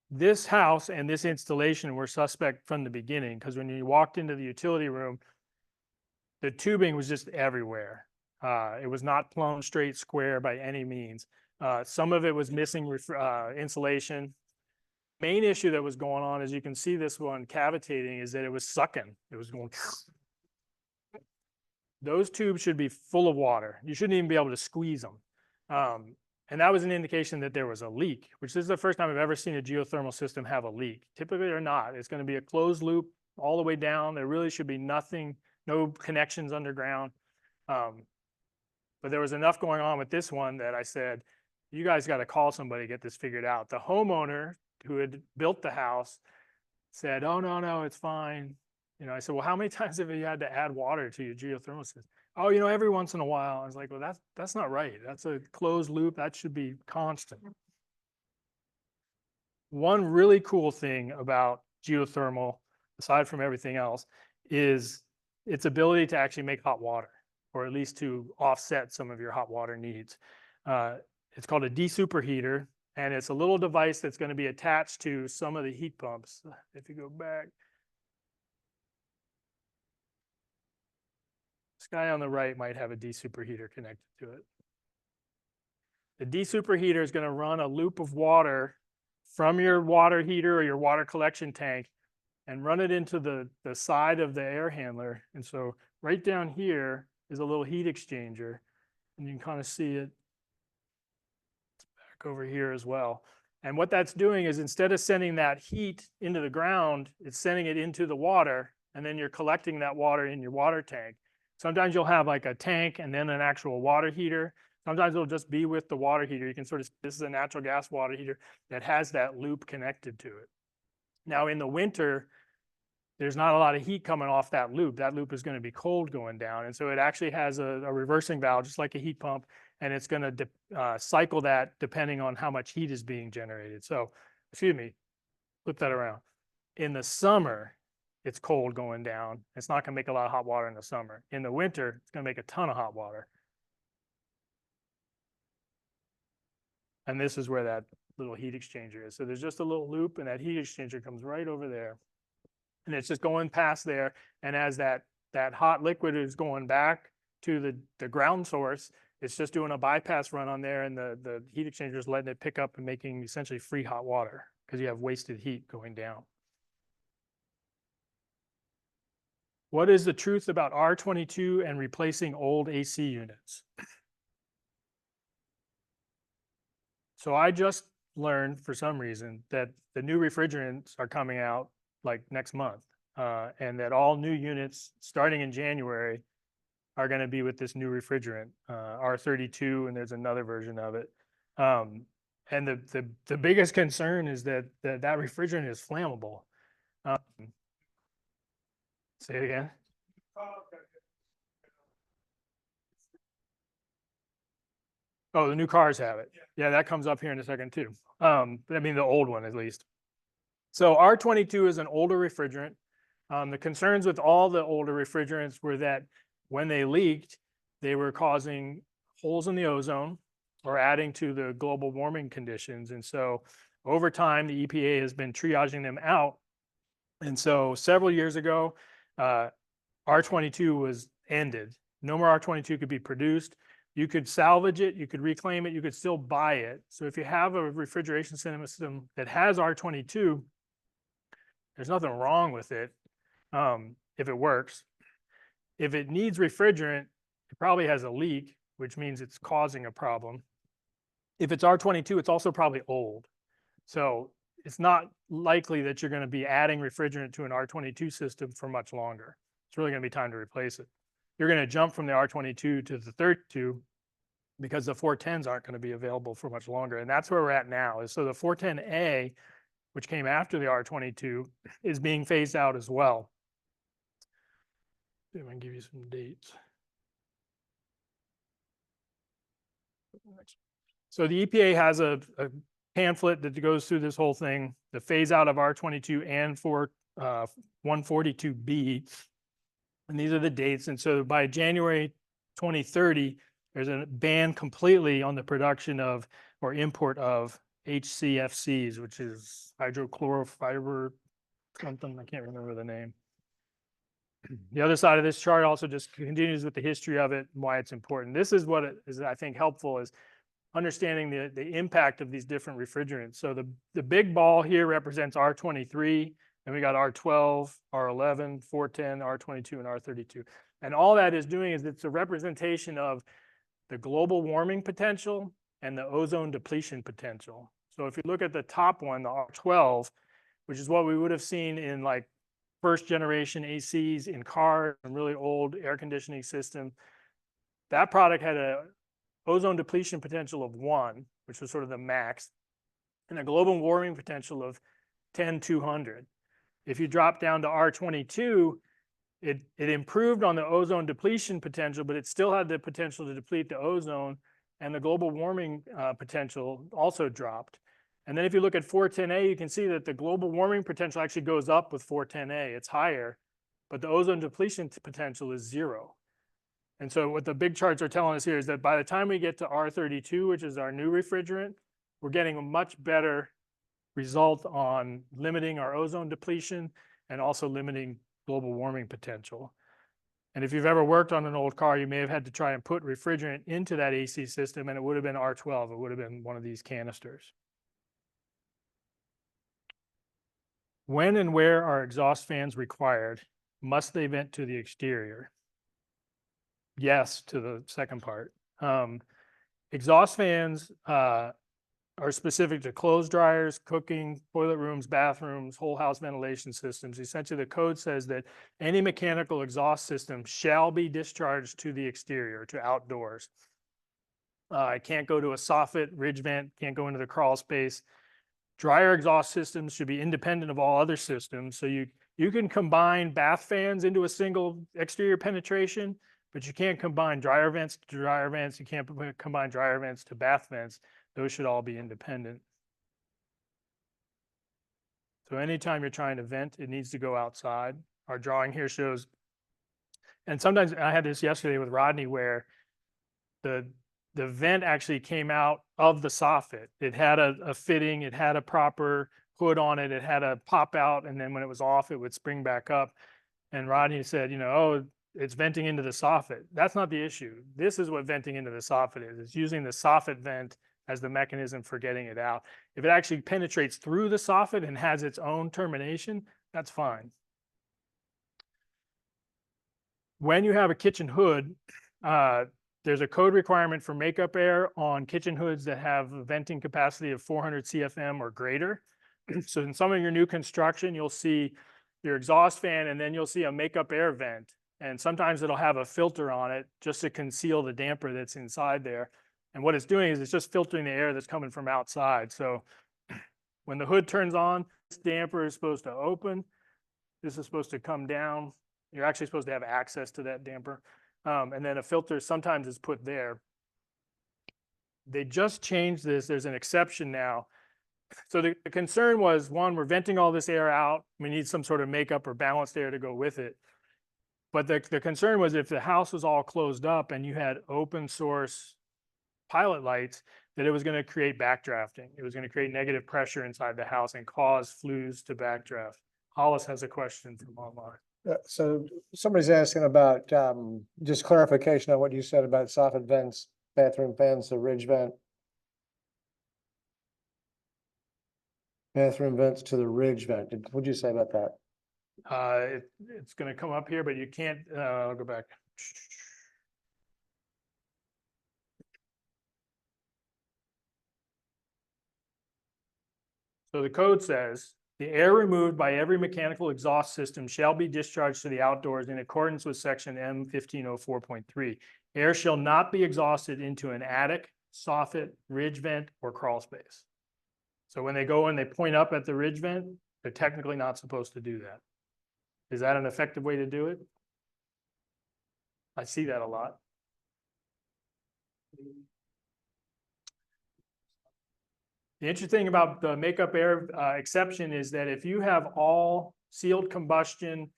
This house and this installation were suspect from the beginning, because when you walked into the utility room, the tubing was just everywhere. It was not plumb straight square by any means. Some of it was missing insulation. Main issue that was going on, as you can see this one cavitating, is that it was sucking. It was going. Those tubes should be full of water. You shouldn't even be able to squeeze them. And that was an indication that there was a leak, which is the first time I've ever seen a geothermal system have a leak. Typically they're not. It's going to be a closed loop all the way down. There really should be nothing, no connections underground. But there was enough going on with this one that I said, you guys got to call somebody to get this figured out. The homeowner who had built the house said, oh, no, it's fine. You know, I said, well, how many times have you had to add water to your geothermal system? Oh, you know, every once in a while. I was like, well, that's not right. That's a closed loop. That should be constant. One really cool thing about geothermal, aside from everything else, is its ability to actually make hot water, or at least to offset some of your hot water needs. It's called a desuperheater, and it's a little device that's going to be attached to some of the heat pumps. If you go back, this guy on the right might have a desuperheater connected to it. The desuperheater is going to run a loop of water from your water heater or your water collection tank and run it into the side of the air handler. And so right down here is a little heat exchanger, and you can kind of see it. It's back over here as well. And what that's doing is, instead of sending that heat into the ground, it's sending it into the water, and then you're collecting that water in your water tank. Sometimes you'll have like a tank and then an actual water heater. Sometimes it'll just be with the water heater. You can sort of, this is a natural gas water heater that has that loop connected to it. Now in the winter, there's not a lot of heat coming off that loop. That loop is going to be cold going down. And so it actually has a reversing valve, just like a heat pump, and it's going to cycle that depending on how much heat is being generated. So, excuse me, flip that around. In the summer, it's cold going down. It's not going to make a lot of hot water in the summer. In the winter, it's going to make a ton of hot water. And this is where that little heat exchanger is. So there's just a little loop, and that heat exchanger comes right over there. And it's just going past there. And as that hot liquid is going back to the ground source, It's just doing a bypass run on there, and the heat exchanger is letting it pick up and making essentially free hot water because you have wasted heat going down. What is the truth about R22 and replacing old AC units? So I just learned for some reason that the new refrigerants are coming out like next month, and that all new units starting in January are going to be with this new refrigerant, R32, and there's another version of it. And the biggest concern is that that refrigerant is flammable. Say it again. Oh, the new cars have it. Yeah, that comes up here in a second too. I mean, the old one at least. So R22 is an older refrigerant. The concerns with all the older refrigerants were that when they leaked, they were causing holes in the ozone or adding to the global warming conditions. And so over time, the EPA has been triaging them out. And so several years ago, R22 was ended. No more R22 could be produced. You could salvage it, you could reclaim it, you could still buy it. So if you have a refrigeration system that has R22, there's nothing wrong with it if it works. If it needs refrigerant, it probably has a leak, which means it's causing a problem. If it's R22, it's also probably old. So it's not likely that you're going to be adding refrigerant to an R22 system for much longer. It's really going to be time to replace it. You're going to jump from the R22 to the 32 because the 410s aren't going to be available for much longer. And that's where we're at now. So the 410A, which came after the R22, is being phased out as well. I'm going to give you some dates. So the EPA has a pamphlet that goes through this whole thing, the phase out of R22 and for 142B. And these are the dates. And so by January 2030, there's a ban completely on the production of or import of HCFCs, which is hydrochlorofiber something. I can't remember the name. The other side of this chart also just continues with the history of it and why it's important. This is what is, I think, helpful is understanding the impact of these different refrigerants. So the big ball here represents R23, and we got R12, R11, 410, R22, and R32. And all that is doing is it's a representation of the global warming potential and the ozone depletion potential. So if you look at the top one, the R12, which is what we would have seen in like first generation ACs in cars and really old air conditioning system, that product had a ozone depletion potential of 1, which was sort of the max, and a global warming potential of 10-200. If you drop down to R22, it improved on the ozone depletion potential, but it still had the potential to deplete the ozone, and the global warming potential also dropped. And then if you look at 410A, you can see that the global warming potential actually goes up with 410A. It's higher, but the ozone depletion potential is 0. And so what the big charts are telling us here is that by the time we get to R32, which is our new refrigerant, we're getting a much better result on limiting our ozone depletion and also limiting global warming potential. And if you've ever worked on an old car, you may have had to try and put refrigerant into that AC system, and it would have been R12. It would have been one of these canisters. When and where are exhaust fans required? Must they vent to the exterior? Yes, to the second part. Exhaust fans are specific to clothes dryers, cooking, toilet rooms, bathrooms, whole house ventilation systems. Essentially, the code says that any mechanical exhaust system shall be discharged to the exterior, to outdoors. It can't go to a soffit, ridge vent, can't go into the crawl space. Dryer exhaust systems should be independent of all other systems. So you can combine bath fans into a single exterior penetration, but you can't combine dryer vents to dryer vents. You can't combine dryer vents to bath vents. Those should all be independent. So anytime you're trying to vent, it needs to go outside. Our drawing here shows, and sometimes I had this yesterday with Rodney where the vent actually came out of the soffit. It had a fitting, it had a proper hood on it, it had a pop out, and then when it was off, it would spring back up. And Rodney said, you know, oh, it's venting into the soffit. That's not the issue. This is what venting into the soffit is. It's using the soffit vent as the mechanism for getting it out. If it actually penetrates through the soffit and has its own termination, that's fine. When you have a kitchen hood, there's a code requirement for makeup air on kitchen hoods that have a venting capacity of 400 CFM or greater. So in some of your new construction, you'll see your exhaust fan and then you'll see a makeup air vent. And sometimes it'll have a filter on it just to conceal the damper that's inside there. And what it's doing is it's just filtering the air that's coming from outside. So when the hood turns on, this damper is supposed to open. This is supposed to come down. You're actually supposed to have access to that damper. And then a filter sometimes is put there. They just changed this. There's an exception now. So the concern was, one, we're venting all this air out. We need some sort of makeup or balanced air to go with it. But the concern was if the house was all closed up and you had open source pilot lights, that it was going to create backdrafting. It was going to create negative pressure inside the house and cause flues to backdraft. Hollis has a question from online. So somebody's asking about, just clarification on what you said about soffit vents, bathroom vents, the ridge vent. Bathroom vents to the ridge vent. What'd you say about that? It's going to come up here, but you can't, I'll go back. So the code says, the air removed by every mechanical exhaust system shall be discharged to the outdoors in accordance with section M1504.3. Air shall not be exhausted into an attic, soffit, ridge vent, or crawl space. So when they go and they point up at the ridge vent, they're technically not supposed to do that. Is that an effective way to do it? I see that a lot. The interesting thing about the makeup air exception is that if you have all sealed combustion,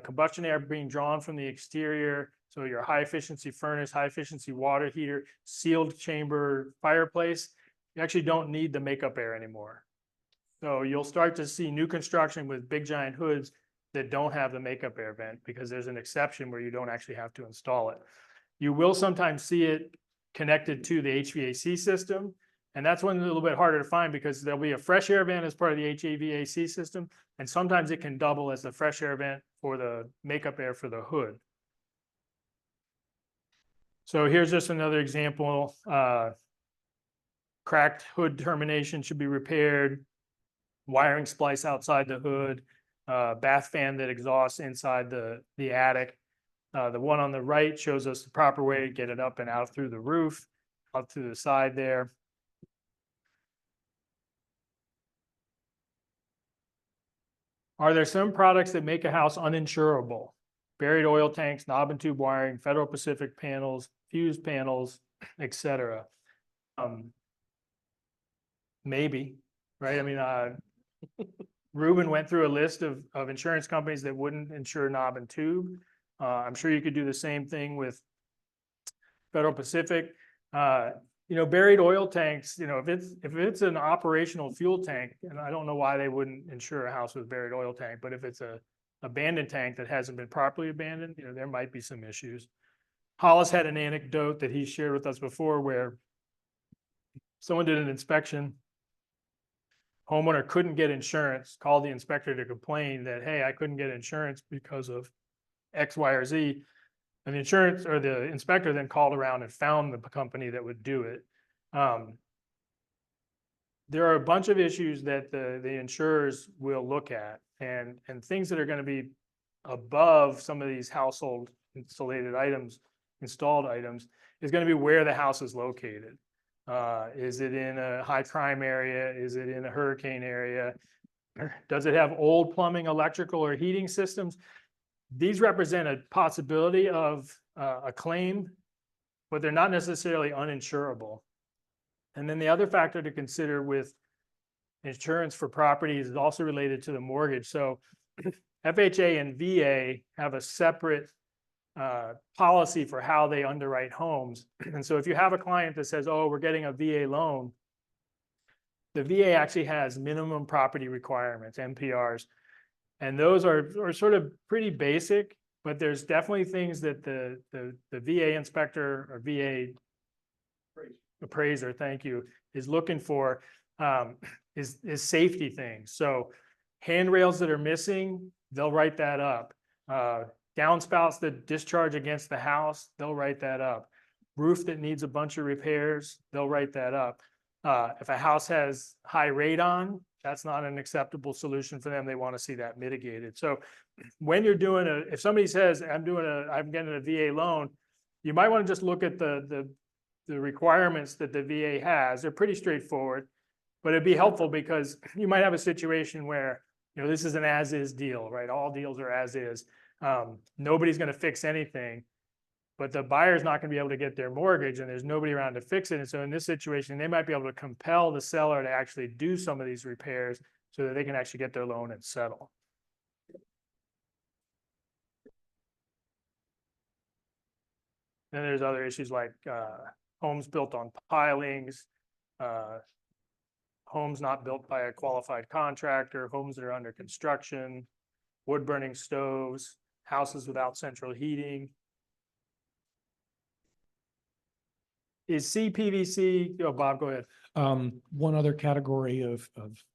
combustion air being drawn from the exterior, so your high efficiency furnace, high efficiency water heater, sealed chamber fireplace, you actually don't need the makeup air anymore. So you'll start to see new construction with big giant hoods that don't have the makeup air vent because there's an exception where you don't actually have to install it. You will sometimes see it connected to the HVAC system. And that's one a little bit harder to find because there'll be a fresh air vent as part of the HVAC system. And sometimes it can double as the fresh air vent for the makeup air for the hood. So here's just another example. Cracked hood termination should be repaired. Wiring splice outside the hood. Bath fan that exhausts inside the attic. The one on the right shows us the proper way to get it up and out through the roof, up through the side there. Are there some products that make a house uninsurable? Buried oil tanks, knob and tube wiring, Federal Pacific panels, fuse panels, etc. Maybe, right? I mean, Ruben went through a list of insurance companies that wouldn't insure knob and tube. I'm sure you could do the same thing with Federal Pacific. You know, buried oil tanks, you know, if it's an operational fuel tank, and I don't know why they wouldn't insure a house with buried oil tank, but if it's a abandoned tank that hasn't been properly abandoned, you know, there might be some issues. Hollis had an anecdote that he shared with us before where someone did an inspection. Homeowner couldn't get insurance, called the inspector to complain that, hey, I couldn't get insurance because of X, Y, or Z. And the insurance or the inspector then called around and found the company that would do it. There are a bunch of issues that the insurers will look at and things that are going to be above some of these household installed items is going to be where the house is located. Is it in a high crime area? Is it in a hurricane area? Does it have old plumbing, electrical, or heating systems? These represent a possibility of a claim, but they're not necessarily uninsurable. And then the other factor to consider with insurance for properties is also related to the mortgage. So FHA and VA have a separate policy for how they underwrite homes. And so if you have a client that says, oh, we're getting a VA loan, the VA actually has minimum property requirements, MPRs. And those are sort of pretty basic. but there's definitely things that the VA inspector or VA appraiser, thank you, is looking for, is safety things. So handrails that are missing, they'll write that up. Downspouts that discharge against the house, they'll write that up. Roof that needs a bunch of repairs, they'll write that up. If a house has high radon, that's not an acceptable solution for them. They want to see that mitigated. So when you're doing if somebody says, I'm getting a VA loan, you might want to just look at the requirements that the VA has. They're pretty straightforward, but it'd be helpful because you might have a situation where, this is an as-is deal, right? All deals are as-is. Nobody's going to fix anything, but the buyer's not going to be able to get their mortgage and there's nobody around to fix it. And so in this situation, they might be able to compel the seller to actually do some of these repairs so that they can actually get their loan and settle. Then there's other issues like homes built on pilings, homes not built by a qualified contractor, homes that are under construction, wood burning stoves, houses without central heating. Is CPVC, Bob, go ahead. One other category of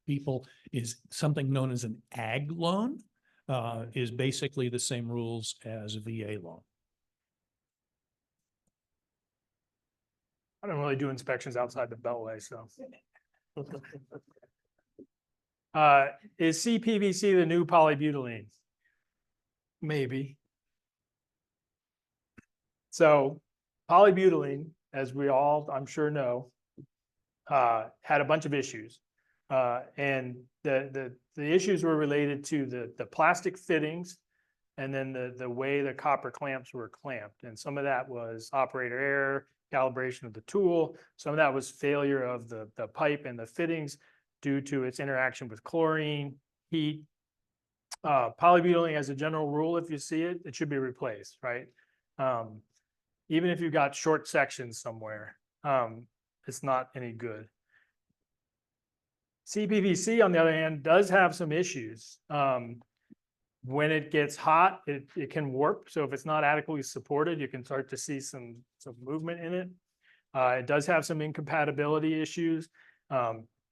people is something known as an ag loan, is basically the same rules as a VA loan. I don't really do inspections outside the Beltway, so. Is CPVC the new polybutylene? Maybe. So polybutylene, as we all, I'm sure know, had a bunch of issues. And the issues were related to the plastic fittings and then the way the copper clamps were clamped. And some of that was operator error, calibration of the tool. Some of that was failure of the pipe and the fittings due to its interaction with chlorine, heat. Polybutylene, as a general rule, if you see it, it should be replaced, right? Even if you've got short sections somewhere, it's not any good. CPVC, on the other hand, does have some issues. When it gets hot, it can warp. So if it's not adequately supported, you can start to see some movement in it. It does have some incompatibility issues.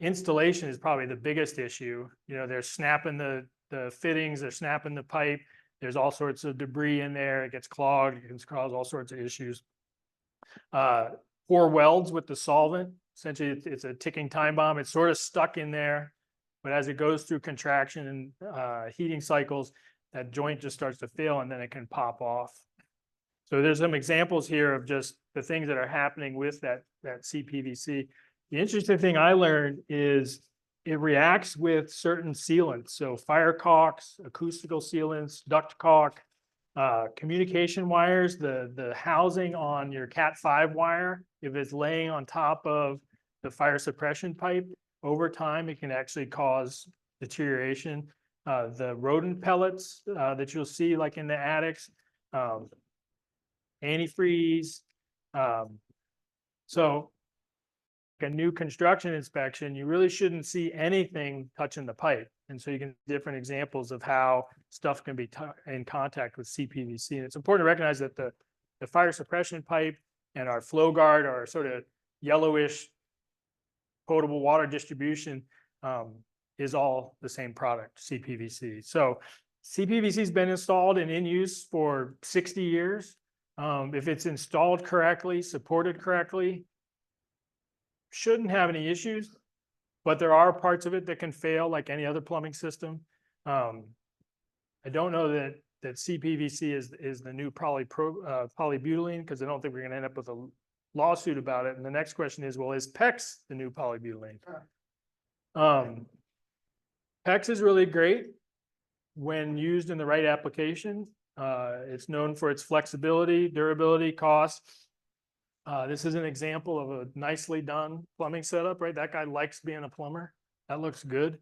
Installation is probably the biggest issue. They're snapping the fittings, they're snapping the pipe. There's all sorts of debris in there. It gets clogged. It can cause all sorts of issues. Poor welds with the solvent. Essentially, it's a ticking time bomb. It's sort of stuck in there, but as it goes through contraction and heating cycles, that joint just starts to fail and then it can pop off. So there's some examples here of just the things that are happening with that CPVC. The interesting thing I learned is it reacts with certain sealants. So fire caulks, acoustical sealants, duct caulk, communication wires, the housing on your Cat5 wire, if it's laying on top of the fire suppression pipe, over time, it can actually cause deterioration. The rodent pellets that you'll see like in the attics, antifreeze. So a new construction inspection, you really shouldn't see anything touching the pipe. And so you can different examples of how stuff can be in contact with CPVC. And it's important to recognize that the fire suppression pipe and our flow guard are sort of yellowish potable water distribution is all the same product, CPVC. So CPVC has been installed and in use for 60 years. If it's installed correctly, supported correctly, shouldn't have any issues, but there are parts of it that can fail like any other plumbing system. I don't know that CPVC is the new polybutylene, because I don't think we're going to end up with a lawsuit about it. And the next question is, well, is PEX the new polybutylene? PEX is really great when used in the right application. It's known for its flexibility, durability, cost. This is an example of a nicely done plumbing setup, right? That guy likes being a plumber. That looks good.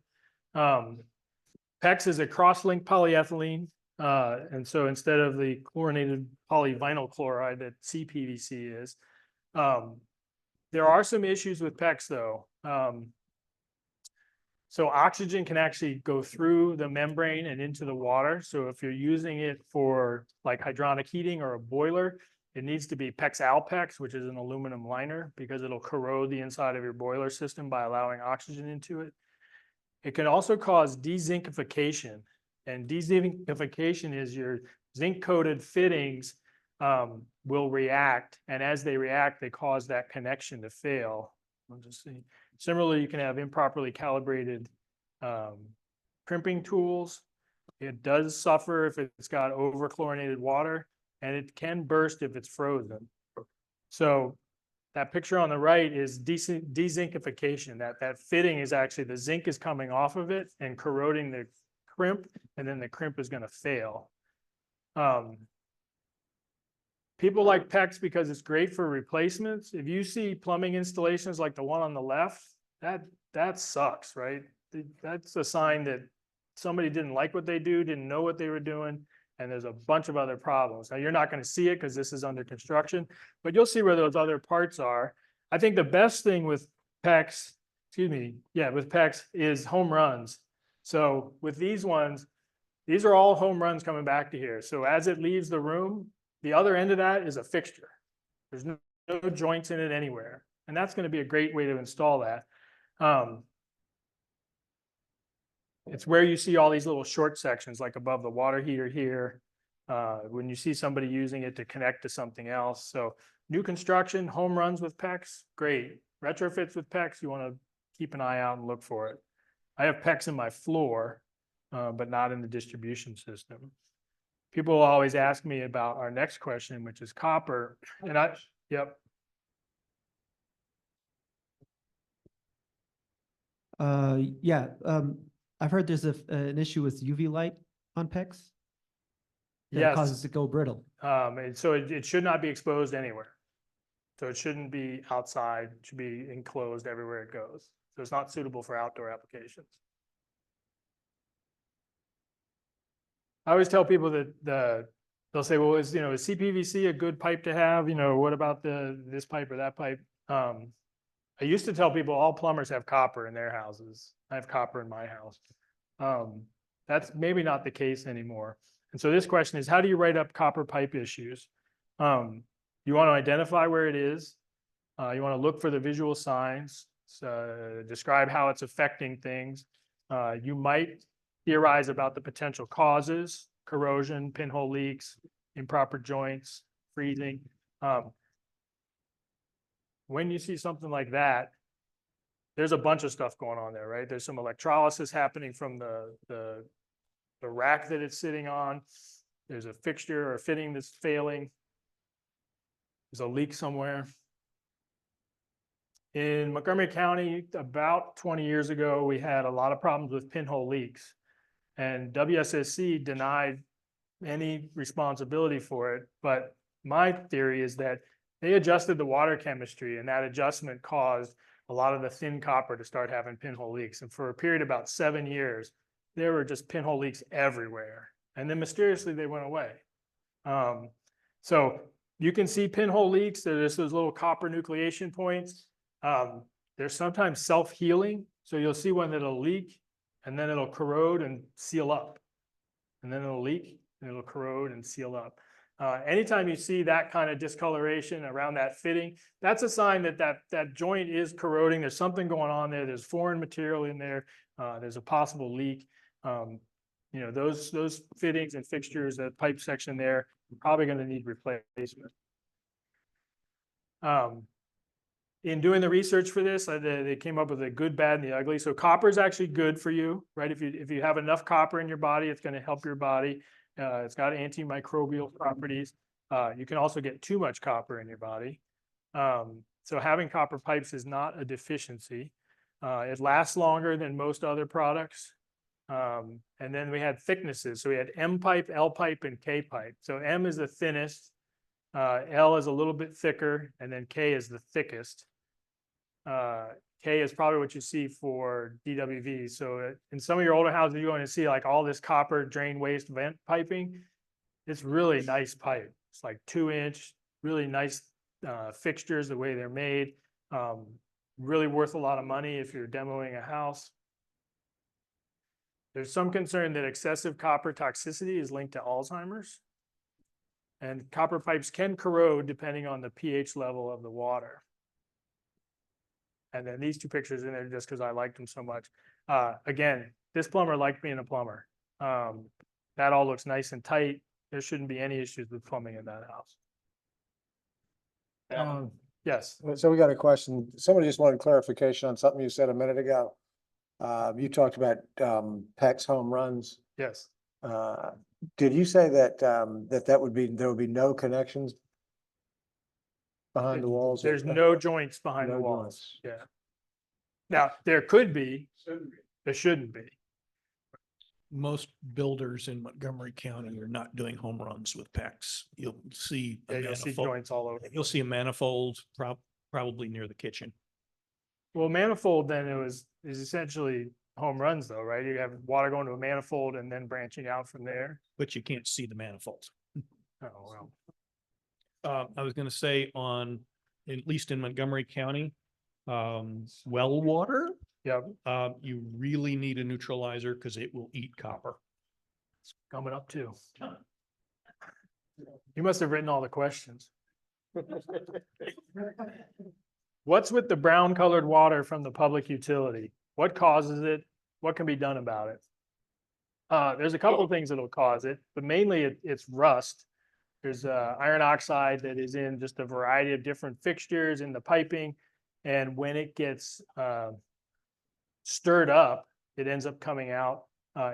PEX is a cross-linked polyethylene. And so instead of the chlorinated polyvinyl chloride that CPVC is, there are some issues with PEX though. So oxygen can actually go through the membrane and into the water. So if you're using it for like hydronic heating or a boiler, it needs to be PEX Alpex, which is an aluminum liner, because it'll corrode the inside of your boiler system by allowing oxygen into it. It can also cause dezinkification. And dezinkification is your zinc-coated fittings will react. And as they react, they cause that connection to fail. I'll just see. Similarly, you can have improperly calibrated crimping tools. It does suffer if it's got overchlorinated water, and it can burst if it's frozen. So that picture on the right is dezinkification. That fitting is actually, the zinc is coming off of it and corroding the crimp, and then the crimp is going to fail. People like PEX because it's great for replacements. If you see plumbing installations like the one on the left, that sucks, right? That's a sign that somebody didn't like what they do, didn't know what they were doing, and there's a bunch of other problems. Now, you're not going to see it because this is under construction, but you'll see where those other parts are. I think the best thing with PEX, with PEX is home runs. So with these ones, these are all home runs coming back to here. So as it leaves the room, the other end of that is a fixture. There's no joints in it anywhere. And that's going to be a great way to install that. It's where you see all these little short sections, like above the water heater here, when you see somebody using it to connect to something else. So new construction, home runs with PEX, great. Retrofits with PEX, you want to keep an eye out and look for it. I have PEX in my floor, but not in the distribution system. People will always ask me about our next question, which is copper. And yep. Yeah, I've heard there's an issue with UV light on PEX that Yes. causes it to go brittle. And so it should not be exposed anywhere. So it shouldn't be outside, it should be enclosed everywhere it goes. So it's not suitable for outdoor applications. I always tell people that they'll say, well, is CPVC a good pipe to have? What about this pipe or that pipe? I used to tell people all plumbers have copper in their houses. I have copper in my house. That's maybe not the case anymore. And so this question is, how do you write up copper pipe issues? You want to identify where it is. You want to look for the visual signs, describe how it's affecting things. You might theorize about the potential causes: corrosion, pinhole leaks, improper joints, freezing. When you see something like that, there's a bunch of stuff going on there, right? There's some electrolysis happening from the rack that it's sitting on. There's a fixture or fitting that's failing. There's a leak somewhere. In Montgomery County, about 20 years ago, we had a lot of problems with pinhole leaks, and WSSC denied any responsibility for it. But my theory is that they adjusted the water chemistry, and that adjustment caused a lot of the thin copper to start having pinhole leaks. And for a period of about 7 years, there were just pinhole leaks everywhere. And then mysteriously they went away. So you can see pinhole leaks. There's those little copper nucleation points. They're sometimes self-healing. So you'll see one that'll leak, and then it'll corrode and seal up. And then it'll leak, and it'll corrode and seal up. Anytime you see that kind of discoloration around that fitting, that's a sign that joint is corroding. There's something going on there. There's foreign material in there. There's a possible leak. Those fittings and fixtures, that pipe section there, are probably going to need replacement. In doing the research for this, they came up with the good, bad, and the ugly. So copper is actually good for you, right? If you have enough copper in your body, it's going to help your body. It's got antimicrobial properties. You can also get too much copper in your body. So having copper pipes is not a deficiency. It lasts longer than most other products. And then we had thicknesses. So we had M pipe, L pipe, and K pipe. So M is the thinnest, L is a little bit thicker, and then K is the thickest. K is probably what you see for DWV. So in some of your older houses, you're going to see like all this copper drain waste vent piping. It's really nice pipe. It's like 2-inch, really nice fixtures, the way they're made. Really worth a lot of money if you're demoing a house. There's some concern that excessive copper toxicity is linked to Alzheimer's. And copper pipes can corrode depending on the pH level of the water. And then these two pictures in there just because I liked them so much. Again, this plumber liked being a plumber. That all looks nice and tight. There shouldn't be any issues with plumbing in that house. Yes, So we got a question. Somebody just wanted clarification on something you said a minute ago. You talked about, Peck's home runs. yes. Did you say that, there would be no connections behind the walls? There's no joints behind the No walls. joints. Yeah. Now, there could be, there shouldn't be. Most builders in Montgomery County are not doing home runs with PEX. You'll see a Yeah, you'll see manifold, joints all over. you'll see a manifold probably near the kitchen. Well, manifold then is essentially home runs though, right? You have water going to a manifold and then branching out from there. But you can't see the manifolds. Oh, well. I was gonna say at least in Montgomery County, well water, Yeah, you really need a neutralizer because it will eat copper. it's coming up too. You must have written all the questions. What's with the brown colored water from the public utility? What causes it? What can be done about it? There's a couple of things that'll cause it, but mainly it's rust. There's iron oxide that is in just a variety of different fixtures in the piping. And when it gets stirred up, it ends up coming out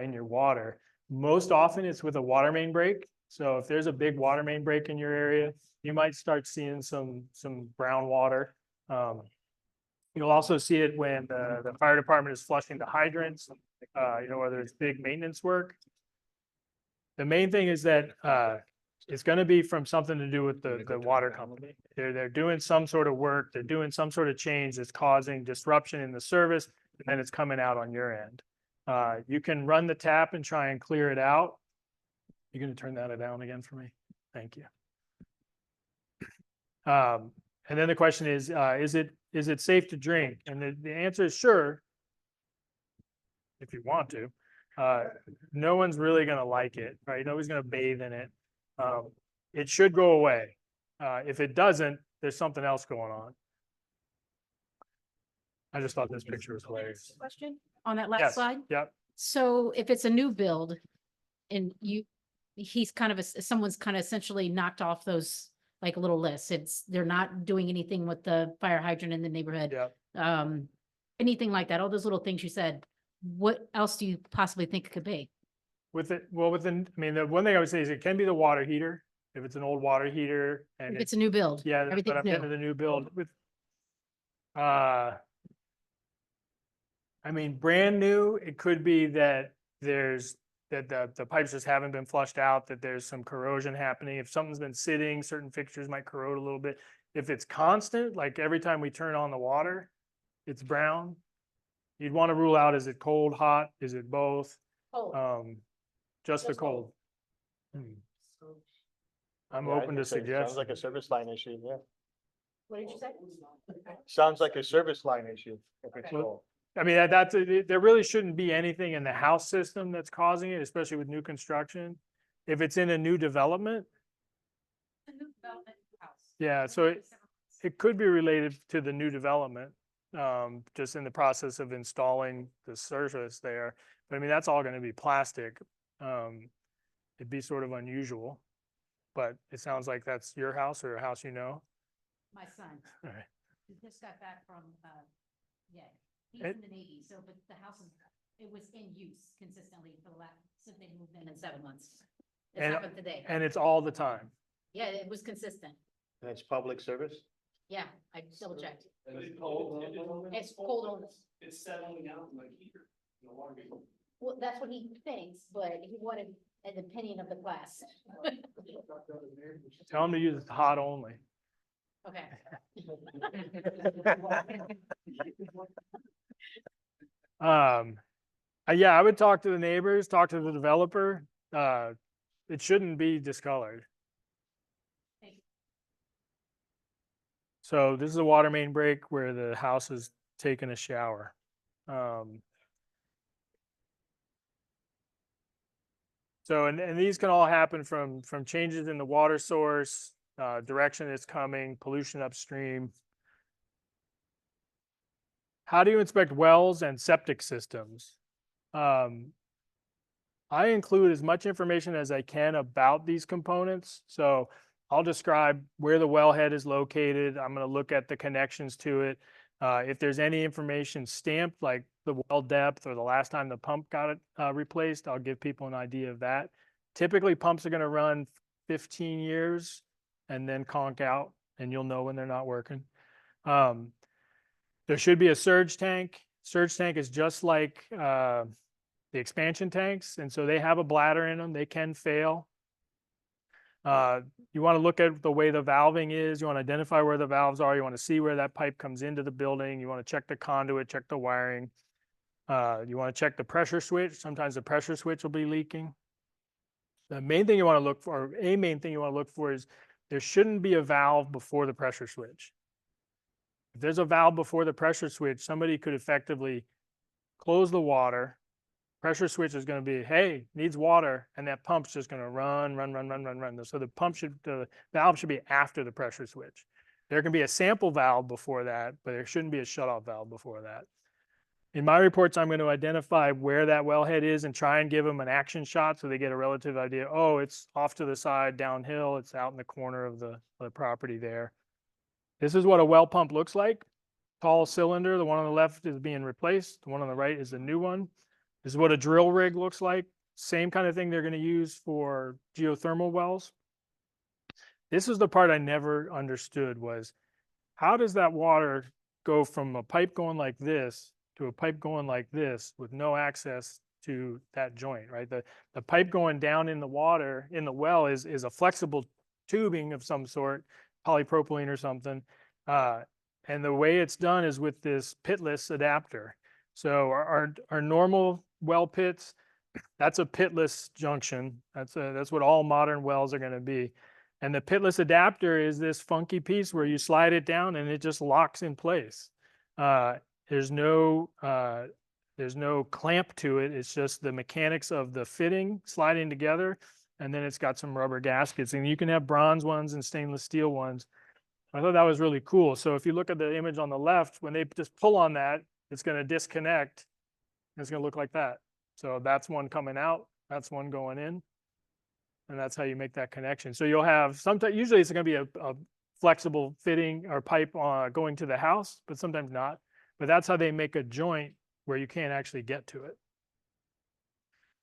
in your water. Most often it's with a water main break. So if there's a big water main break in your area, you might start seeing some brown water. You'll also see it when the fire department is flushing the hydrants, whether it's big maintenance work. The main thing is that it's going to be from something to do with the water company. They're doing some sort of work, they're doing some sort of change that's causing disruption in the service, and then it's coming out on your end. You can run the tap and try and clear it out. You're going to turn that down again for me? Thank you. And then the question is it safe to drink? And the answer is sure, if you want to. No one's really going to like it, right? Nobody's going to bathe in it. It should go away. If it doesn't, there's something else going on. I just thought this picture was hilarious. Question on that last Yes, slide. yep. So if it's a new build and he's kind of, someone's kind of essentially knocked off those like little lists. They're not doing anything with the fire hydrant in the neighborhood. Yeah. Anything like that, all those little things you said, what else do you possibly think it could be? The one thing I would say is it can be the water heater, if it's an old water heater and If it's a new build, yeah, but everything's I'm getting to new. the new build with, brand new, it could be that the pipes just haven't been flushed out, that there's some corrosion happening. If something's been sitting, certain fixtures might corrode a little bit. If it's constant, like every time we turn on the water, it's brown. You'd want to rule out, is it cold, hot? Is it both? Just the Just cold. cold. I'm Yeah, I open to think so. Sounds suggestions. like a service line issue, yeah. What did you say? Sounds like a service line issue. If it's Well, full. There really shouldn't be anything in the house system that's causing it, especially with new construction. If it's in a new development, yeah, so it could be related to the new development, just in the process of installing the surface there. But that's all going to be plastic. It'd be sort of unusual, but it sounds like that's your house or a house you know. My son. All right. He just got back from, he's It- in the Navy, so, but the house it was in use consistently for the last, since they moved in 7 months. It And- happened today. And it's all the time. Yeah, it was consistent. And it's public service? Yeah, I double checked. It's cold. It's cold on, It's settling out like heater. well, that's what he thinks, but he wanted an opinion of the class. Tell them to use hot only. Okay. Yeah, I would talk to the neighbors, talk to the developer. It shouldn't be discolored. Thank you. So this is a water main break where the house is taking a shower. So, and these can all happen from changes in the water source, direction it's coming, pollution upstream. How do you inspect wells and septic systems? I include as much information as I can about these components. So I'll describe where the wellhead is located. I'm going to look at the connections to it. If there's any information stamped, like the well depth or the last time the pump got replaced, I'll give people an idea of that. Typically, pumps are going to run 15 years and then conk out, and you'll know when they're not working. There should be a surge tank. Surge tank is just like the expansion tanks, and so they have a bladder in them. They can fail. You want to look at the way the valving is. You want to identify where the valves are. You want to see where that pipe comes into the building. You want to check the conduit, check the wiring. You want to check the pressure switch. Sometimes the pressure switch will be leaking. The main thing you want to look for, or a main thing you want to look for, is there shouldn't be a valve before the pressure switch. If there's a valve before the pressure switch, somebody could effectively close the water. Pressure switch is going to be, hey, needs water, and that pump's just going to run. So the valve should be after the pressure switch. There can be a sample valve before that, but there shouldn't be a shutoff valve before that. In my reports, I'm going to identify where that wellhead is and try and give them an action shot so they get a relative idea. Oh, it's off to the side, downhill. It's out in the corner of the property there. This is what a well pump looks like. Tall cylinder. The one on the left is being replaced. The one on the right is the new one. This is what a drill rig looks like. Same kind of thing they're going to use for geothermal wells. This is the part I never understood, was how does that water go from a pipe going like this to a pipe going like this with no access to that joint, right? The pipe going down in the water in the well is a flexible tubing of some sort, polypropylene or something. And the way it's done is with this pitless adapter. So our normal well pits, that's a pitless junction. That's what all modern wells are going to be. And the pitless adapter is this funky piece where you slide it down and it just locks in place. There's no clamp to it. It's just the mechanics of the fitting sliding together, and then it's got some rubber gaskets. And you can have bronze ones and stainless steel ones. I thought that was really cool. So if you look at the image on the left, when they just pull on that, it's going to disconnect. It's going to look like that. So that's one coming out. That's one going in. And that's how you make that connection. So you'll have sometimes, usually it's going to be a flexible fitting or pipe going to the house, but sometimes not. But that's how they make a joint where you can't actually get to it.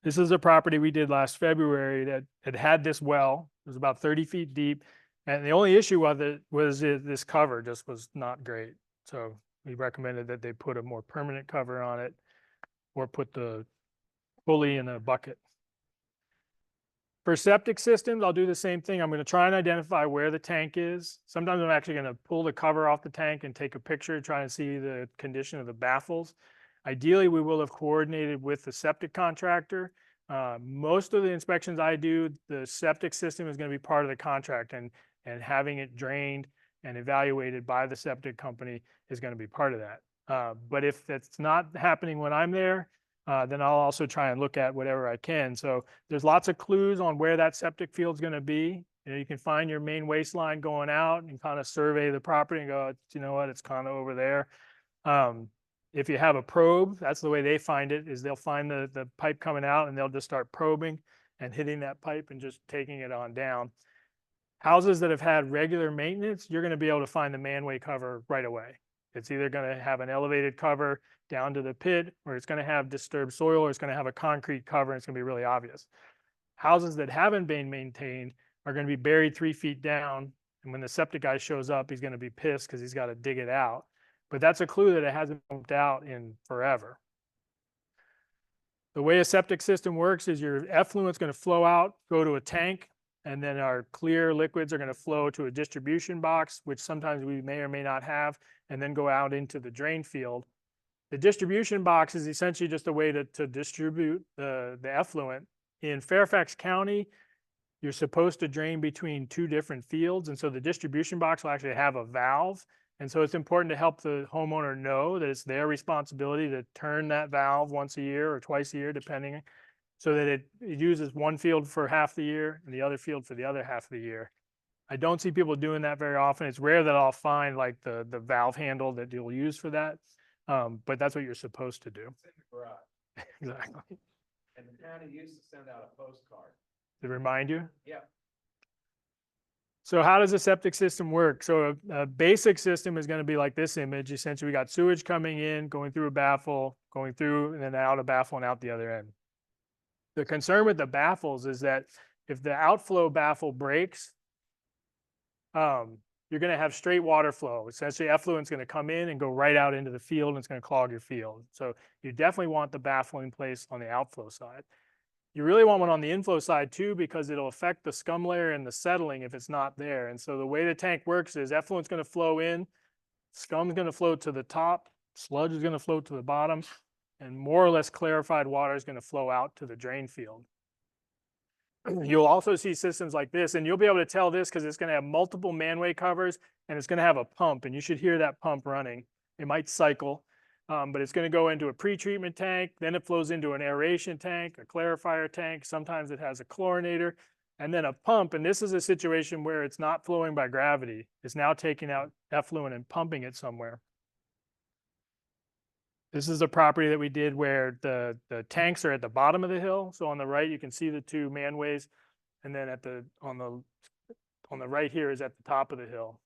This is a property we did last February that had this well. It was about 30 feet deep. And the only issue with it was this cover just was not great. So we recommended that they put a more permanent cover on it or put the pulley in a bucket. For septic systems, I'll do the same thing. I'm going to try and identify where the tank is. Sometimes I'm actually going to pull the cover off the tank and take a picture, try and see the condition of the baffles. Ideally, we will have coordinated with the septic contractor. Most of the inspections I do, the septic system is going to be part of the contract, and having it drained and evaluated by the septic company is going to be part of that. But if that's not happening when I'm there, then I'll also try and look at whatever I can. So there's lots of clues on where that septic field is going to be. You know, you can find your main waste line going out and kind of survey the property and go, you know what, it's kind of over there. If you have a probe, that's the way they find it, is they'll find the pipe coming out and they'll just start probing and hitting that pipe and just taking it on down. Houses that have had regular maintenance, you're going to be able to find the manway cover right away. It's either going to have an elevated cover down to the pit, or it's going to have disturbed soil, or it's going to have a concrete cover, and it's going to be really obvious. Houses that haven't been maintained are going to be buried 3 feet down, and when the septic guy shows up, he's going to be pissed because he's got to dig it out. But that's a clue that it hasn't pumped out in forever. The way a septic system works is your effluent's going to flow out, go to a tank, and then our clear liquids are going to flow to a distribution box, which sometimes we may or may not have, and then go out into the drain field. The distribution box is essentially just a way to distribute the effluent. In Fairfax County, you're supposed to drain between 2 different fields, and so the distribution box will actually have a valve. And so it's important to help the homeowner know that it's their responsibility to turn that valve once a year or twice a year, depending. so that it uses one field for half the year and the other field for the other half of the year. I don't see people doing that very often. It's rare that I'll find like the valve handle that you'll use for that. But that's what you're supposed to do. It's in the garage. Exactly. And the county used to send out a postcard. To remind you. Yeah. So how does a septic system work? So a basic system is going to be like this image. Essentially, we got sewage coming in, going through a baffle, going through and then out a baffle and out the other end. The concern with the baffles is that if the outflow baffle breaks, you're going to have straight water flow. Essentially, effluent's going to come in and go right out into the field, and it's going to clog your field. So you definitely want the baffle in place on the outflow side. You really want one on the inflow side too, because it'll affect the scum layer and the settling if it's not there. And so the way the tank works is effluent's going to flow in, scum's going to float to the top, sludge is going to float to the bottom, and more or less clarified water is going to flow out to the drain field. You'll also see systems like this, and you'll be able to tell this because it's going to have multiple manway covers and it's going to have a pump, and you should hear that pump running. It might cycle, but it's going to go into a pre-treatment tank, then it flows into an aeration tank, a clarifier tank. Sometimes it has a chlorinator, and then a pump. And this is a situation where it's not flowing by gravity. It's now taking out effluent and pumping it somewhere. This is a property that we did where the tanks are at the bottom of the hill. So on the right, you can see the two manways, and then on the right here is at the top of the hill.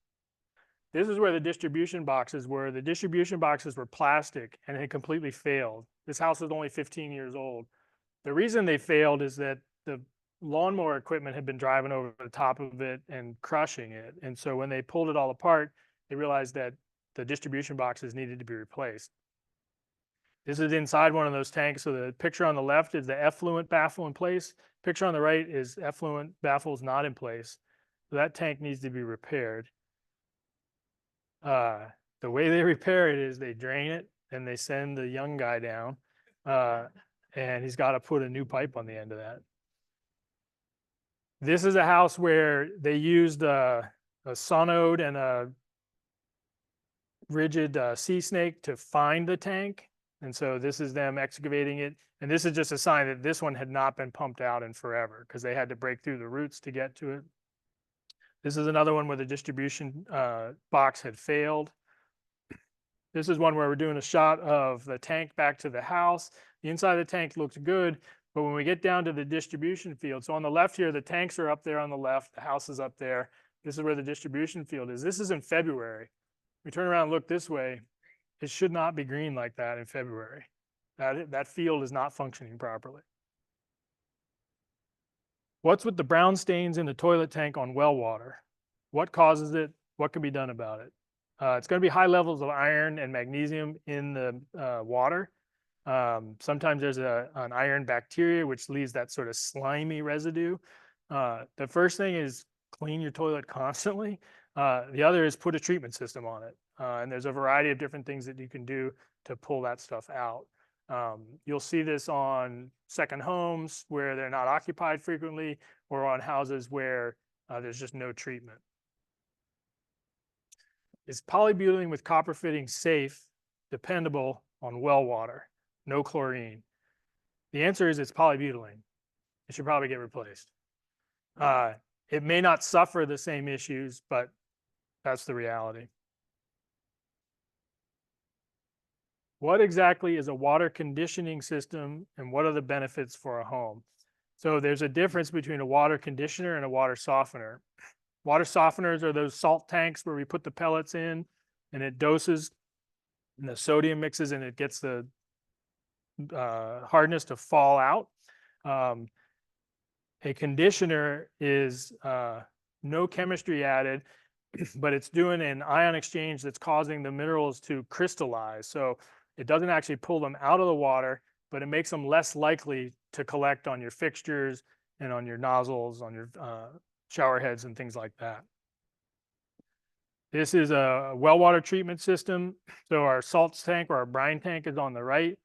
This is where the distribution boxes were. The distribution boxes were plastic and had completely failed. This house was only 15 years old. The reason they failed is that the lawnmower equipment had been driving over the top of it and crushing it. And so when they pulled it all apart, they realized that the distribution boxes needed to be replaced. This is inside one of those tanks. So the picture on the left is the effluent baffle in place. Picture on the right is effluent baffles not in place. So that tank needs to be repaired. The way they repair it is they drain it and they send the young guy down, and he's got to put a new pipe on the end of that. This is a house where they used a sonode and a rigid sea snake to find the tank. And so this is them excavating it. And this is just a sign that this one had not been pumped out in forever because they had to break through the roots to get to it. This is another one where the distribution box had failed. This is one where we're doing a shot of the tank back to the house. The inside of the tank looks good, but when we get down to the distribution field, so on the left here, the tanks are up there on the left, the house is up there. This is where the distribution field is. This is in February. We turn around and look this way. It should not be green like that in February. That field is not functioning properly. What's with the brown stains in the toilet tank on well water? What causes it? What can be done about it? It's going to be high levels of iron and magnesium in the water. Sometimes there's an iron bacteria, which leaves that sort of slimy residue. The first thing is clean your toilet constantly. The other is put a treatment system on it. And there's a variety of different things that you can do to pull that stuff out. You'll see this on second homes where they're not occupied frequently, or on houses where there's just no treatment. Is polybutylene with copper fitting safe, dependable on well water? No chlorine. The answer is it's polybutylene. It should probably get replaced. It may not suffer the same issues, but that's the reality. What exactly is a water conditioning system, and what are the benefits for a home? So there's a difference between a water conditioner and a water softener. Water softeners are those salt tanks where we put the pellets in and it doses and the sodium mixes and it gets the hardness to fall out. A conditioner is no chemistry added, but it's doing an ion exchange that's causing the minerals to crystallize. So it doesn't actually pull them out of the water, but it makes them less likely to collect on your fixtures and on your nozzles, on your shower heads and things like that. This is a well water treatment system. So our salts tank or our brine tank is on the right.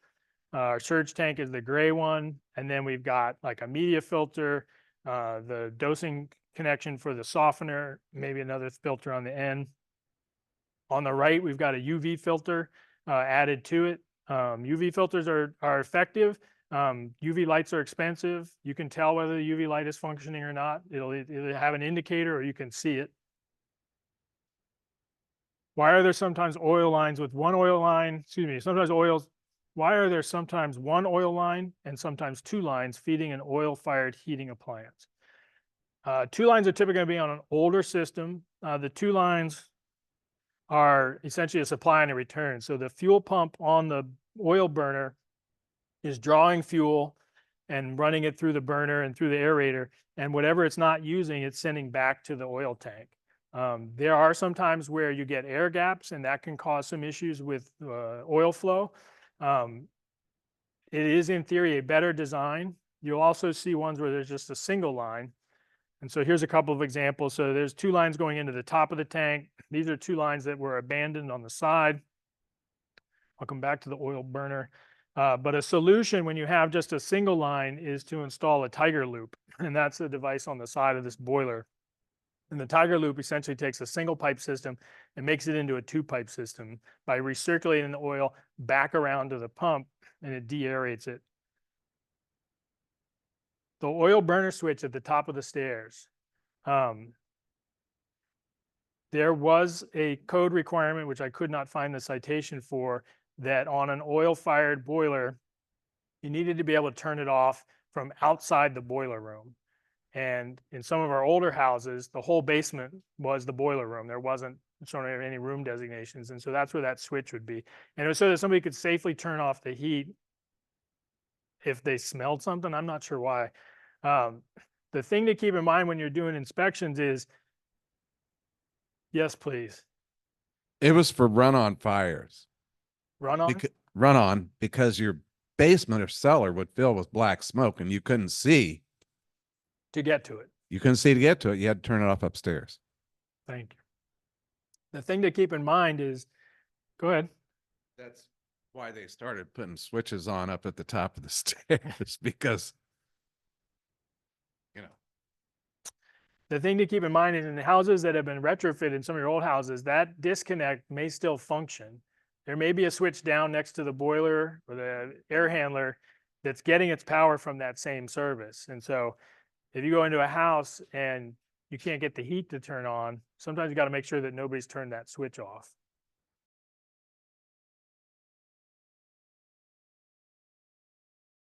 Our surge tank is the gray one. And then we've got like a media filter, the dosing connection for the softener, maybe another filter on the end. On the right, we've got a UV filter added to it. UV filters are effective, UV lights are expensive. You can tell whether the UV light is functioning or not. It'll either have an indicator or you can see it. Why are there sometimes oil lines with one oil line, excuse me, sometimes oils, why are there sometimes one oil line and sometimes two lines feeding an oil-fired heating appliance? Two lines are typically going to be on an older system. The two lines are essentially a supply and a return. So the fuel pump on the oil burner is drawing fuel and running it through the burner and through the aerator, and whatever it's not using, it's sending back to the oil tank. There are some times where you get air gaps, and that can cause some issues with oil flow. It is in theory a better design. You'll also see ones where there's just a single line. And so here's a couple of examples. So there's two lines going into the top of the tank. These are two lines that were abandoned on the side. I'll come back to the oil burner. But a solution when you have just a single line is to install a Tiger loop. And that's the device on the side of this boiler. And the Tiger loop essentially takes a single pipe system and makes it into a two pipe system by recirculating the oil back around to the pump, and it de-aerates it. The oil burner switch at the top of the stairs. There was a code requirement, which I could not find the citation for, that on an oil-fired boiler, you needed to be able to turn it off from outside the boiler room. And in some of our older houses, the whole basement was the boiler room. There wasn't showing any room designations. And so that's where that switch would be. And it was so that somebody could safely turn off the heat if they smelled something. I'm not sure why. The thing to keep in mind when you're doing inspections is, yes, please, It was for run-on fires. run on. Run-on, because your basement or cellar would fill with black smoke and you couldn't see. To get to it. You couldn't see to get to it. You had to turn it off upstairs. Thank you. The thing to keep in mind is, go ahead. That's why they started putting switches on up at the top of the stairs, because, you know. The thing to keep in mind is in the houses that have been retrofitted, in some of your old houses, that disconnect may still function. There may be a switch down next to the boiler or the air handler that's getting its power from that same service. And so if you go into a house and you can't get the heat to turn on, sometimes you got to make sure that nobody's turned that switch off.